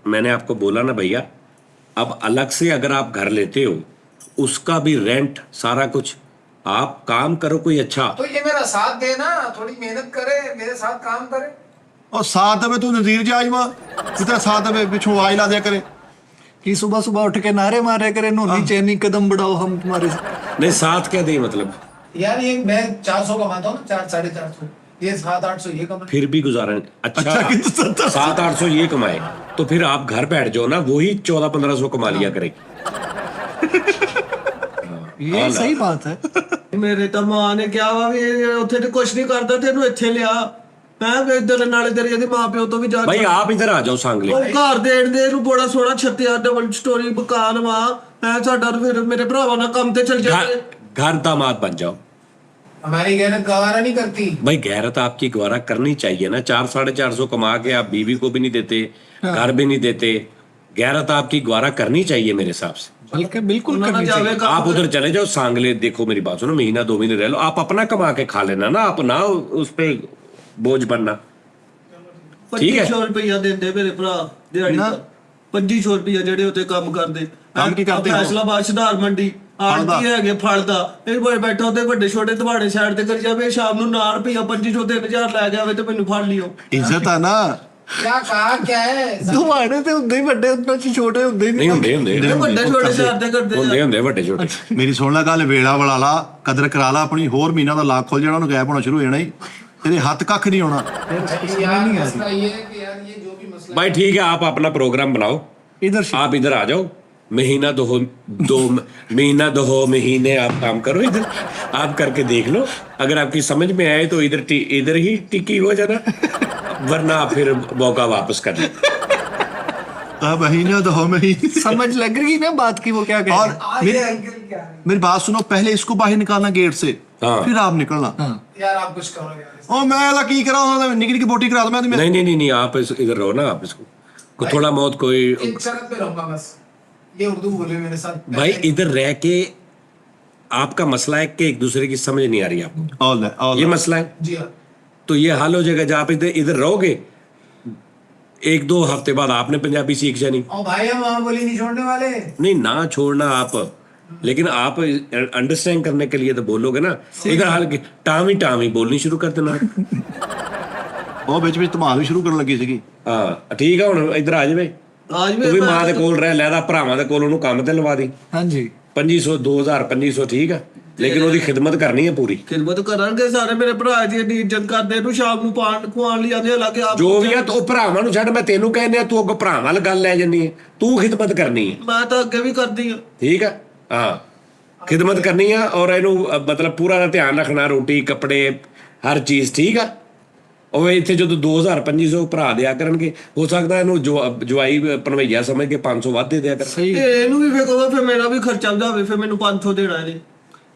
मैंने आपको बोला ना भैया, अब अलग से अगर आप घर लेते हो उसका भी रेंट सारा कुछ, आप काम करो कोई अच्छा। तो ये मेरा साथ दे ना, थोड़ी मेहनत करे, मेरे साथ काम करे। ਉਹ ਸਾਥ ਦੇਵੇ ਤੂੰ ਨਜ਼ੀਰ ਜਾਜਮਾ, ਜਿੱਦਾਂ ਸਾਥ ਦੇਵੇ ਪਿੱਛੋਂ ਆਵਾਜ਼ ਲਾ ਦਿਆ ਕਰੇ। कि सुबह सुबह उठ के नारे मारे करे, नोनी चैनी कदम बढ़ाओ हम तुम्हारे नहीं साथ क्या दे मतलब, यार ये मैं 400 कमाता हूँ ना, 400 450, ये 700 800 ये कमा। फिर भी गुजारा नहीं। अच्छा कितना सत्तर 700-800 ये कमाए तो फिर आप घर बैठ जाओ ना, वही 1400-1500 कमा लिया करेगी। ये सही बात है। ਮੇਰੇ ਤਾਂ ਮਾਂ ਨੇ ਕਿਹਾ ਵਾ ਵੀ ਇਹ ਉੱਥੇ ਤੇ ਕੁਝ ਨਹੀਂ ਕਰਦਾ, ਤੈਨੂੰ ਇੱਥੇ ਲਿਆ। ਮੈਂ ਵੀ ਇੱਧਰ ਨਾਲੇ ਤੇਰੇ ਇਹਦੇ ਮਾਂ ਪਿਓ ਤੋਂ ਵੀ ਜਾ भाई आप इधर आ जाओ सांगले। ਉਹ ਘਰ ਦੇਣ ਦੇ ਇਹਨੂੰ ਬੜਾ ਸੋਹਣਾ ਛੱਤਿਆ ਡਬਲ ਸਟੋਰੀ ਮਕਾਨ ਵਾ। ਮੈਂ ਸਾਡਾ ਫਿਰ ਮੇਰੇ ਭਰਾਵਾਂ ਨਾਲ ਕੰਮ ਤੇ ਚਲ ਜਾਂਦੇ। घर दामाद बन जाओ। हमारी गैरत गवारा नहीं करती। भाई गैरत आपकी गवारा करनी चाहिए ना, 400-450 कमा के आप बीवी को भी नहीं देते, घर भी नहीं देते, गैरत आपकी गवारा करनी चाहिए मेरे हिसाब से। बल्कि बिल्कुल ਉਹਨਾਂ ਨਾਲ करनी चाहिए। ਜਾਵੇ ਕੰਮ आप उधर चले जाओ सांगले, देखो मेरी बात सुनो, महीना 2 महीने रह लो, आप अपना कमा के खा लेना ना, आप ना उस पे बोझ बनना। ਠੀਕ ਹੈ। 2500 ਰੁਪਇਆ ਦਿੰਦੇ ਮੇਰੇ ਭਰਾ ਦਿਹਾੜੀ ਦਾ। 2500 ਰੁਪਇਆ ਜਿਹੜੇ ਉੱਤੇ ਕੰਮ ਕਰਦੇ। ਕੰਮ ਕੀ ਕਰਦੇ ਹੋ? ਫੈਸਲਾਬਾਦ ਸ਼ਧਾਰ ਮੰਡੀ ਆੜਤੀ ਹੈਗੇ ਫਲਦਾ। ਇਹ ਬੜੇ ਬੈਠਾ ਉਹਦੇ ਵੱਡੇ ਛੋਟੇ ਤੁਹਾਡੇ ਸਾਈਡ ਤੇ ਕਰੀ ਜਾਵੇ, ਸ਼ਾਮ ਨੂੰ ਨਾਲ ਰੁਪਇਆ 2500 3000 ਲੈ ਜਾਵੇ ਤੇ ਮੈਨੂੰ ਫੜ ਲਿਓ। ਇੱਜ਼ਤ ਆ ਨਾ। क्या कहा क्या है? तुम्हारे ते हुंदे ही बड़े, उतना च छोटे हुंदे ही नहीं नहीं। ਹੁੰਦੇ ਇਹ ਵੱਡੇ ਛੋਟੇ ਸਾਈਡ ਤੇ ਕਰਦੇ ਆ। ਹੁੰਦੇ ਵੱਡੇ ਛੋਟੇ। ਮੇਰੀ ਸੁਣ ਲੈ ਗੱਲ, ਵੇਲਾ ਵਲਾ ਲਾ, ਕਦਰ ਕਰਾ ਲਾ ਆਪਣੀ। ਹੋਰ ਮਹੀਨਾ ਦਾ ਲਾਖ ਖੁੱਲ ਜਾਣਾ, ਉਹਨੂੰ ਗੈਪ ਹੋਣਾ ਸ਼ੁਰੂ ਹੋ ਜਾਣਾ ਹੀ। ਤੇਰੇ ਹੱਥ ਕੱਖ ਨਹੀਂ ਆਉਣਾ। यार मसला ये है कि यार ये जो भी मसला भाई ठीक है, आप अपना प्रोग्राम बनाओ, इधर से आप इधर आ जाओ। महीना दो महीने आप काम करो इधर, आप करके देख लो, अगर आपकी समझ में आए तो इधर ही टिकी हो जाना, वरना आप फिर मौका वापस कर लो। महीना 2 महीने। समझ लग रही ना बात की, वो क्या कह और रहे हैं? आज ये अंकल क्या है? मेरी बात सुनो, पहले इसको बाहर निकालना गेट से, हाँ। फिर आप निकलना। यार आप कुछ करो यार। ओ मैं ऐसा की करा, निकी निकी बोटी करा दूं मैं। नहीं आप इधर रहो ना, आप इसको थोड़ा बहुत कोई एक शर्त पे रहूंगा बस, ये उर्दू बोले मेरे साथ। भाई इधर रह के आपका मसला है कि एक दूसरे की समझ नहीं आ रही आपको, all ये that। मसला है। जी हाँ। तो ये हल हो जाएगा जब आप इधर रहोगे, 1-2 हफ्ते बाद आपने पंजाबी सीख जानी। और भाई हम वहाँ बोली नहीं छोड़ने वाले। नहीं ना छोड़ना आप, लेकिन आप अंडरस्टैंड करने के लिए तो बोलोगे ना, इधर हाल टाम ही बोलनी शुरू कर देना। ਉਹ ਵਿੱਚ ਧਮਾਲ ਵੀ ਸ਼ੁਰੂ ਕਰਨ ਲੱਗੀ ਸੀਗੀ। ਹਾਂ ਠੀਕ ਆ, ਹੁਣ ਇੱਧਰ ਆ ਜਾਵੇ, आज ਤੂੰ ਵੀ ਮਾਂ ਦੇ ਕੋਲ ਰਹਿ, ਲੈਦਾ ਭਰਾਵਾਂ ਦੇ ਕੋਲ ਉਹਨੂੰ ਕੰਮ ਤੇ ਲਵਾ ਦੀ। ਹਾਂਜੀ 2500 2000 2500 ਠੀਕ ਆ, ਲੇਕਿਨ ਉਹਦੀ ਖਿਦਮਤ ਕਰਨੀ ਹੈ ਪੂਰੀ। खिदमत करांगे सारे, मेरे भरा जी दी इज्जत करदे नु, शाम ਨੂੰ ਪਾਣ ਖਵਾਉਣ ਲਈ ਆਂਦੇ ਲੱਗੇ ਆਪ। ਜੋ ਵੀ ਆ ਤੂੰ ਭਰਾਵਾਂ ਨੂੰ ਛੱਡ, ਮੈਂ ਤੈਨੂੰ ਕਹਿੰਦੇ ਆ, ਤੂੰ ਅੱਗੋਂ ਭਰਾਵਾਂ ਵੱਲ ਗੱਲ ਲੈ ਜੰਨੀ ਹੈ, ਤੂੰ ਖਿਦਮਤ ਕਰਨੀ ਹੈ। ਮੈਂ ਤਾਂ ਅੱਗੇ ਵੀ ਕਰਦੀ ਆ। ਠੀਕ ਆ, ਹਾਂ ਖਿਦਮਤ ਕਰਨੀ ਆ, ਔਰ ਇਹਨੂੰ ਮਤਲਬ ਪੂਰਾ ਧਿਆਨ ਰੱਖਣਾ, ਰੋਟੀ ਕੱਪੜੇ ਹਰ ਚੀਜ਼। ਠੀਕ ਆ, ਉਹ ਇੱਥੇ ਜਦੋਂ 2000 2500 ਭਰਾ ਦਿਆ ਕਰਨਗੇ, ਹੋ ਸਕਦਾ ਇਹਨੂੰ ਜਵਾਈ ਭਣਵਈਆ ਸਮਝ ਕੇ 500 ਵੱਧ ਦੇ ਦਿਆ ਕਰ। ਸਹੀ ਤੇ ਇਹਨੂੰ ਵੀ ਫੇਰ ਕਹੋ, ਫਿਰ ਮੇਰਾ ਵੀ ਖਰਚਾ ਜਾਵੇ, ਫਿਰ ਮੈਨੂੰ 500 ਦੇਣਾ ਇਹਨੇ।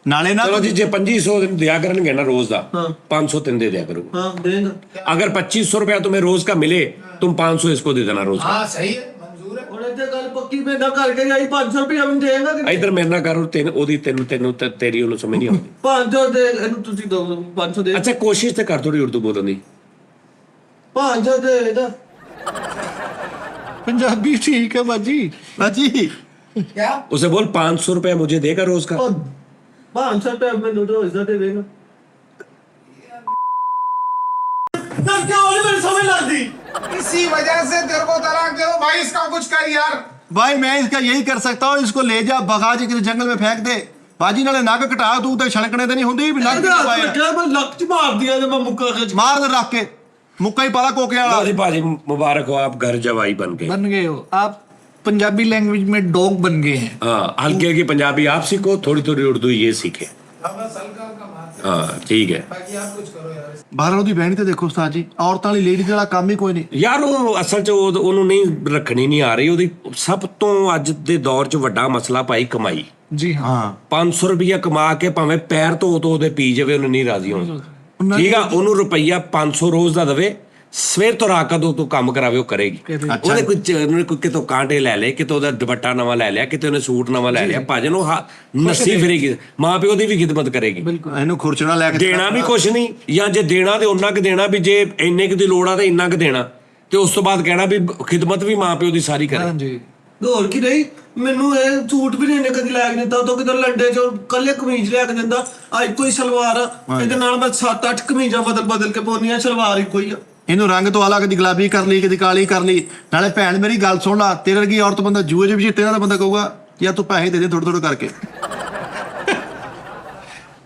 ਨਾਲੇ ਨਾ ਚਲੋ ਜੀ, ਜੇ 2500 ਦਿया करनगे ना रोज का, हाँ। 500 दिन दे दिया करो। हाँ देगा। अगर 2500 रुपया तुम्हें रोज का मिले, तुम 500 इसको दे देना रोज का। हाँ सही है, मंजूर है। ਹੁਣ ਇੱਥੇ ਗੱਲ ਪੱਕੀ ਮੈਂ ਨਾ ਕਰਕੇ ਜਾਈ 500 ਰੁਪਏ ਮੈਨੂੰ ਦੇਗਾ ਕਿ इधर मेरे ना करो, ਤੈਨੂੰ तेरी ਉਹਨੂੰ ਸਮਝ ਨਹੀਂ ਆਉਂਦੀ। 500 ਦੇ ਇਹਨੂੰ ਤੁਸੀਂ ਦੋ 500 ਦੇ। अच्छा कोशिश तो कर थोड़ी उर्दू बोलने की। 500 ਦੇ ਇਹਦਾ। पंजाबी ठीक है बाजी। ਬਾਜੀ क्या उसे बोल 500 रुपया मुझे देगा रोज का। 500 ਰੁਪਏ ਮੈਨੂੰ ਰੋਜ਼ ਦਾ ਦੇਵੇਗਾ। ਤਾਂ ਕਿਉਂ ਨਹੀਂ ਮੈਨੂੰ ਸਮਝ ਲੱਗਦੀ? इसी वजह से तेरे को तलाक दे, भाई इसका कुछ कर यार। भाई मैं इसका यही कर सकता हूँ, इसको ले जा भगा जी किसी जंगल में फेंक दे। बाजी नाले नग कटा, तू तो छड़कने तो नहीं होंगी भी नग ਇਹਦਾ पाया ਰੱਖਿਆ ਮੈਂ ਲੱਕ ਚ ਮਾਰ ਦਿਆ ਤੇ ਮੈਂ ਮੁੱਕਾ ਖਿੱਚ। मार दे रख के मुक्का ही पाला कोके लो वाला। जी भाजी, मुबारक हो, आप घर जवाई बन गए। बन गए हो आप, पंजाबी लैंग्वेज में डॉग बन गए हैं। हाँ, हल्की हल्की पंजाबी आप सीखो, थोड़ी थोड़ी उर्दू ये सीखे। हाँ, बस हल्का हल्का मारते, हाँ ठीक है बाकी आप कुछ करो यार। ਬਾਹਰ ਉਹਦੀ ਬਹਿਣੀ ਤੇ ਦੇਖੋ ਉਸਤਾਦ ਜੀ, ਔਰਤਾਂ ਵਾਲੀ ਲੇਡੀ ਵਾਲਾ ਕੰਮ ਹੀ ਕੋਈ ਨਹੀਂ। ਯਾਰ ਉਹ ਅਸਲ 'ਚ ਉਹਨੂੰ ਨਹੀਂ ਰੱਖਣੀ ਨਹੀਂ ਆ ਰਹੀ। ਉਹਦੀ ਸਭ ਤੋਂ ਅੱਜ ਦੇ ਦੌਰ 'ਚ ਵੱਡਾ ਮਸਲਾ ਭਾਈ ਕਮਾਈ। जी हाँ। ਹਾਂ 500 ਰੁਪਈਆ ਕਮਾ ਕੇ ਭਾਵੇਂ ਪੈਰ ਧੋ ਉਹਦੇ ਪੀ ਜਾਵੇ, ਉਹਨੂੰ ਨਹੀਂ ਰਾਜ਼ੀ ਹੋਣਾ। ਠੀਕ ਆ, ਉਹਨੂੰ ਰੁਪਈਆ 500 ਰੋਜ਼ ਦਾ ਦੇਵੇ, ਸਵੇਰ ਤੋਂ ਰਾਤ ਕਦੋਂ ਤੋਂ ਕੰਮ ਕਰਾਵੇ ਉਹ ਕਰੇਗੀ। ਉਹਨੇ ਉਹਨੇ ਕੋਈ ਕਿਤੋਂ ਕਾਂਟੇ ਲੈ ਲਏ, ਕਿਤੋਂ ਉਹਦਾ ਦੁਪੱਟਾ ਨਵਾਂ ਲੈ ਲਿਆ, ਕਿਤੇ ਉਹਨੇ ਸੂਟ ਨਵਾਂ ਲੈ ਲਿਆ, ਭਾਜਨ ਉਹ ਨੱਸੀ ਫਿਰੇਗੀ, ਮਾਂ ਪਿਓ ਦੀ ਵੀ ਖਿਦਮਤ ਕਰੇਗੀ। ਇਹਨੂੰ ਖੁਰਚਣਾ ਲੈ ਕੇ ਦੇਣਾ ਵੀ ਕੁਛ ਨਹੀਂ, ਜਾਂ ਜੇ ਦੇਣਾ ਤੇ ਉਹਨਾਂ ਕੁ ਦੇਣਾ ਵੀ ਜੇ ਇੰਨੇ ਕੁ ਦੀ ਲੋੜ ਆ ਤੇ ਇੰਨਾ ਕੁ ਦੇਣਾ, ਤੇ ਉਸ ਤੋਂ ਬਾਅਦ ਕਹਿਣਾ ਵੀ ਖਿਦਮਤ ਵੀ ਮਾਂ ਪਿਓ ਦੀ ਸਾਰੀ ਕਰੇ। हाँ जी ਹੋਰ ਕੀ ਨਹੀਂ, ਮੈਨੂੰ ਇਹ ਸੂਟ ਵੀ ਨਹੀਂ ਕਦੀ ਲੈ ਕੇ ਦਿੱਤਾ। ਉਹ ਤੋਂ ਕਿਤੇ ਲੰਡੇ ਚੋਂ ਕੱਲੇ ਕਮੀਜ਼ ਲੈ ਕੇ ਦਿੰਦਾ। ਅੱਜ ਕੋਈ ਸਲਵਾਰ ਆ, ਇਹਦੇ ਨਾਲ ਮੈਂ 7-8 ਕਮੀਜ਼ਾਂ ਬਦਲ ਕੇ ਪਾਉਣੀਆਂ, ਸਲਵਾਰ ਇੱਕੋ ਹੀ ਆ। ਇਹਨੂੰ ਰੰਗ ਤੋਂ ਅਲੱਗ, ਕਦੀ ਗੁਲਾਬੀ ਕਰ ਲਈ, ਕਦੀ ਕਾਲੀ ਕਰ ਲਈ। ਨਾਲੇ ਭੈਣ ਮੇਰੀ ਗੱਲ ਸੁਣ ਲਾ, ਤੇਰੇ ਵਰਗੀ ਔਰਤ ਬੰਦਾ ਜੂਏ 'ਚ ਵੀ ਜਿੱਤੇ ਨਾ, ਤਾਂ ਬੰਦਾ ਕਹੂਗਾ ਯਾਰ ਤੂੰ ਪੈਸੇ ਦੇ ਦੇ ਥੋੜੇ ਥੋੜੇ ਕਰਕੇ।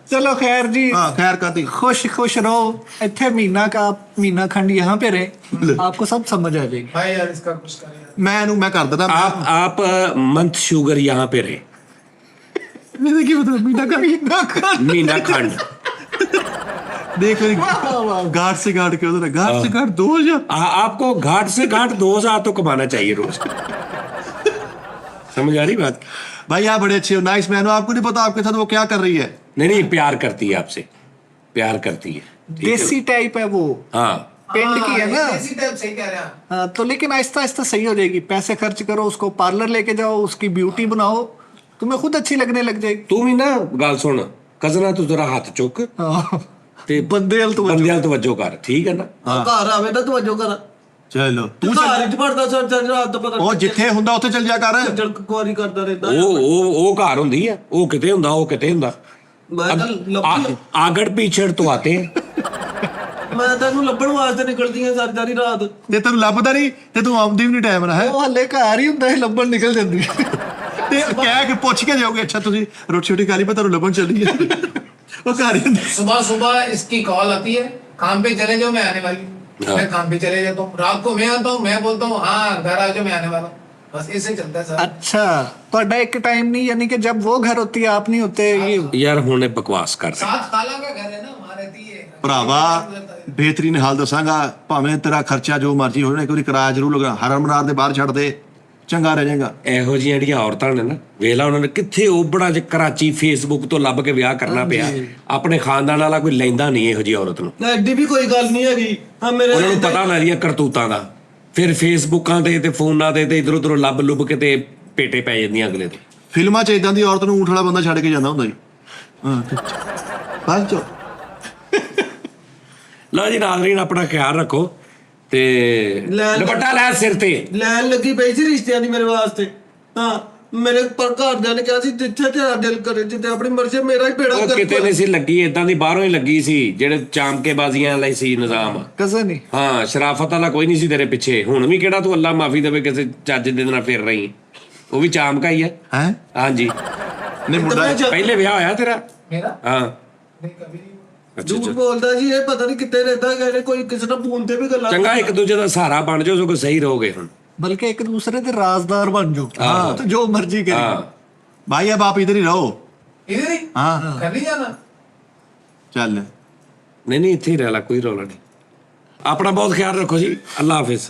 चलो खैर जी, हाँ खैर करती। खुश खुश रहो। इतने महीना खंड यहाँ पे रहे, आपको सब समझ आ जाएगी। भाई यार इसका कुछ कर यार। मैं कर देता। आप मंथ शुगर यहाँ पे रहे, मेरे की मतलब महीना खंड। देख घाट से घाट के उधर, घाट से घाट 2000। आपको घाट से घाट 2000 तो कमाना चाहिए रोज। समझ आ रही बात? भाई आप बड़े अच्छे हो, नाइस मैन हो। आपको नहीं पता आपके साथ वो क्या कर रही है। नहीं प्यार करती है आपसे, प्यार करती है। ठीक है? देसी टाइप है वो, हाँ पेंट की है ना। इसी टाइप सही कह रहे हैं आप। हाँ, तो लेकिन आहिस्ता आहिस्ता सही हो जाएगी। पैसे खर्च करो, उसको पार्लर लेके जाओ, उसकी ब्यूटी बनाओ, तुम्हें खुद अच्छी लगने लग जाएगी। तू भी ना गल सुन, कजना तू जरा हाथ चुक हाँ, ते बंदे हल तो बंदे तवज्जो कर, ठीक है ना? ਘਰ ਆਵੇ ਤਾਂ ਤਵੱਜੋ ਕਰ। चलो ਤੂੰ ਘਰ ਚ ਪੜਦਾ ਸਰ ਰਾਤ ਤੋਂ ਪਤਾ ਉਹ ਜਿੱਥੇ ਹੁੰਦਾ ਉੱਥੇ ਚੱਲ ਜਾ ਕਰ। ਕੁਆਰੀ ਕਰਦਾ ਰਹਿੰਦਾ। ਉਹ ਘਰ ਹੁੰਦੀ ਹੈ, ਉਹ ਕਿਤੇ ਹੁੰਦਾ, ਉਹ ਕਿਤੇ ਹੁੰਦਾ। ਮੈਂ ਤਾਂ ਲੱਭੀ, आगड़ पीछे तो आते हैं। ਮੈਂ ਤਾਂ ਇਹਨੂੰ ਲੱਭਣ ਵਾਸਤੇ ਨਿਕਲਦੀ ਹਾਂ ਸਾਰੀ ਰਾਤ। ਤੇ ਤੈਨੂੰ ਲੱਭਦਾ ਨਹੀਂ ਤੇ ਤੂੰ ਆਉਂਦੀ ਵੀ ਨਹੀਂ ਟਾਈਮ ਨਾਲ ਹੈ। ਉਹ ਹਲੇ ਘਰ ਹੀ ਹੁੰਦਾ ਹੈ, ਲੱਭਣ ਨਿਕਲ ਜਾਂਦੀ ਹੈ। ਤੇ ਕਹਿ ਕੇ ਪੁੱਛ ਕੇ ਜਾਓਗੇ ਅੱਛਾ ਤੁਸੀਂ ਰੋਟੀ ਛੋਟੀ ਖਾ ਲਈ, ਪਰ ਤੁਹਾਨੂੰ ਲੱਭਣ ਚੱਲੀ ਹੈ। ਉਹ ਘਰ ਹੀ ਹੁੰਦਾ। सुबह सुबह इसकी कॉल आती है, काम पे चले जाओ, मैं आने वाली हूँ। हाँ। मैं काम पे चले जाता हूँ, रात को मैं आता हूँ, मैं बोलता हूँ हाँ घर आ जाओ, मैं आने वाला हूँ। बस ऐसे चलता है सर। अच्छा, ਤੁਹਾਡਾ ਇੱਕ टाइम नहीं, यानी कि जब वो घर होती है आप नहीं होते। ये यार हुणे बकवास कर। साथ खाला का घर है ना, वहाँ रहती है। ਭਰਾਵਾ ਬਿਹਤਰੀਨ ਹਾਲ ਦੱਸਾਂਗਾ, ਭਾਵੇਂ ਤੇਰਾ ਖਰਚਾ ਜੋ ਮਰਜ਼ੀ ਹੋ ਜਾਣਾ, ਇੱਕ ਵਾਰੀ ਕਿਰਾਇਆ ਜ਼ਰੂਰ ਲਗਾ, ਹਰਮਨਾਰ ਦੇ ਬਾਹਰ ਛੱਡ ਦੇ, ਚੰਗਾ ਰਹਿ ਜਾਏਗਾ। ਇਹੋ ਜਿਹੀਆਂ ਜਿਹੜੀਆਂ ਔਰਤਾਂ ਨੇ ਨਾ, ਵੇਖ ਲਾ ਉਹਨਾਂ ਨੇ ਕਿੱਥੇ ਓਬੜਾ ਚ ਕਰਾਚੀ ਫੇਸਬੁੱਕ ਤੋਂ ਲੱਭ ਕੇ ਵਿਆਹ ਕਰਨਾ ਪਿਆ। ਆਪਣੇ ਖਾਨਦਾਨ ਵਾਲਾ ਕੋਈ ਲੈਂਦਾ ਨਹੀਂ ਇਹੋ ਜਿਹੀ ਔਰਤ ਨੂੰ। ਐਡੀ ਵੀ ਕੋਈ ਗੱਲ ਨਹੀਂ ਹੈਗੀ। ਹਾਂ ਮੇਰੇ ਉਹਨਾਂ ਨੂੰ ਪਤਾ ਨਾ ਦੀਆਂ ਕਰਤੂਤਾਂ ਦਾ, ਫਿਰ ਫੇਸਬੁੱਕਾਂ ਤੇ ਫੋਨਾਂ ਤੇ ਇਧਰ ਉਧਰ ਲੱਭ ਲੁੱਭ ਕੇ ਤੇ ਪੇਟੇ ਪੈ ਜਾਂਦੀਆਂ ਅਗਲੇ ਦੇ। ਫਿਲਮਾਂ 'ਚ ਇਦਾਂ ਦੀ ਔਰਤ ਨੂੰ ਊਂਠ ਵਾਲਾ ਬੰਦਾ ਛੱਡ ਕੇ ਜਾਂਦਾ ਹੁੰਦਾ ਜੀ। ਹਾਂ ਬਾਅਦ 'ਚੋਂ ਲਓ ਜੀ ਨਾਜ਼ਰੀਨ, ਆਪਣਾ ਖਿਆਲ ਰੱਖੋ ਤੇ ਲੈ- ਦੁਪੱਟਾ ਲੈ ਸਿਰ ਤੇ। ਲੈਣ ਲੱਗੀ ਪਈ ਸੀ ਰਿਸ਼ਤਿਆਂ ਦੀ ਮੇਰੇ ਵਾਸਤੇ। ਹਾਂ ਮੇਰੇ ਪਰ ਘਰਦਿਆਂ ਨੇ ਕਿਹਾ ਸੀ ਜਿੱਥੇ ਤੇਰਾ ਦਿਲ ਕਰੇ ਜਿੱਥੇ ਆਪਣੀ ਮਰਜ਼ੀ ਮੇਰਾ ਹੀ ਬੇੜਾ ਉਹ ਕਿਤੇ ਨਹੀਂ ਸੀ ਲੱਗੀ, ਇਦਾਂ ਦੀ ਬਾਹਰੋਂ ਹੀ ਲੱਗੀ ਸੀ, ਜਿਹੜੇ ਚਾਮਕੇ ਬਾਜ਼ੀਆਂ ਲਈ ਸੀ ਨਿਜ਼ਾਮ। ਕਜ਼ਨ ਹੀ ਹਾਂ, ਸ਼ਰਾਫਤ ਵਾਲਾ ਕੋਈ ਨਹੀਂ ਸੀ ਤੇਰੇ ਪਿੱਛੇ। ਹੁਣ ਵੀ ਕਿਹੜਾ ਤੂੰ ਅੱਲਾ ਮਾਫੀ ਦੇਵੇ ਕਿਸੇ ਚੱਜ ਦੇ ਨਾਲ ਫਿਰ ਰਹੀ, ਉਹ ਵੀ ਚਾਮਕਾ ਹੀ ਹੈ। ਹੈ ਹਾਂਜੀ, ਨਹੀਂ ਮੁੰਡਾ ਪਹਿਲੇ ਵਿਆਹ ਹੋਇਆ ਤੇਰਾ? मेरा ਹਾਂ, नहीं कभी नहीं। ਅੱਛਾ ਝੂਠ ਅੱਛਾ। ਬੋਲਦਾ ਜੀ ਇਹ, ਪਤਾ ਨਹੀਂ ਕਿੱਥੇ ਰਹਿੰਦਾ ਹੈਗਾ, ਕੋਈ ਕਿਸੇ ਨਾਲ ਫੋਨ ਤੇ ਵੀ ਗੱਲਾਂ ਚੰਗਾ, ਇੱਕ ਦੂਜੇ ਦਾ ਸਹਾਰਾ ਬਣ ਜਾਓ, ਸਗੋਂ ਸਹੀ ਰਹੋਗੇ ਹੁਣ। बल्कि एक दूसरे के राजदार बन जाओ। तो जो मर्जी करे। ਹਾਂ, भाई अब आप इधर ही रहो। इधर ही हाँ घर नहीं जाना। चल ਨਹੀਂ ਨਹੀਂ, ਇੱਥੇ ਹੀ ਰਹਿ ਲਾ, ਕੋਈ ਰੌਲਾ ਨਹੀਂ। ਆਪਣਾ ਬਹੁਤ ਖਿਆਲ ਰੱਖੋ ਜੀ। ਅੱਲਾ ਹਾਫਿਜ਼।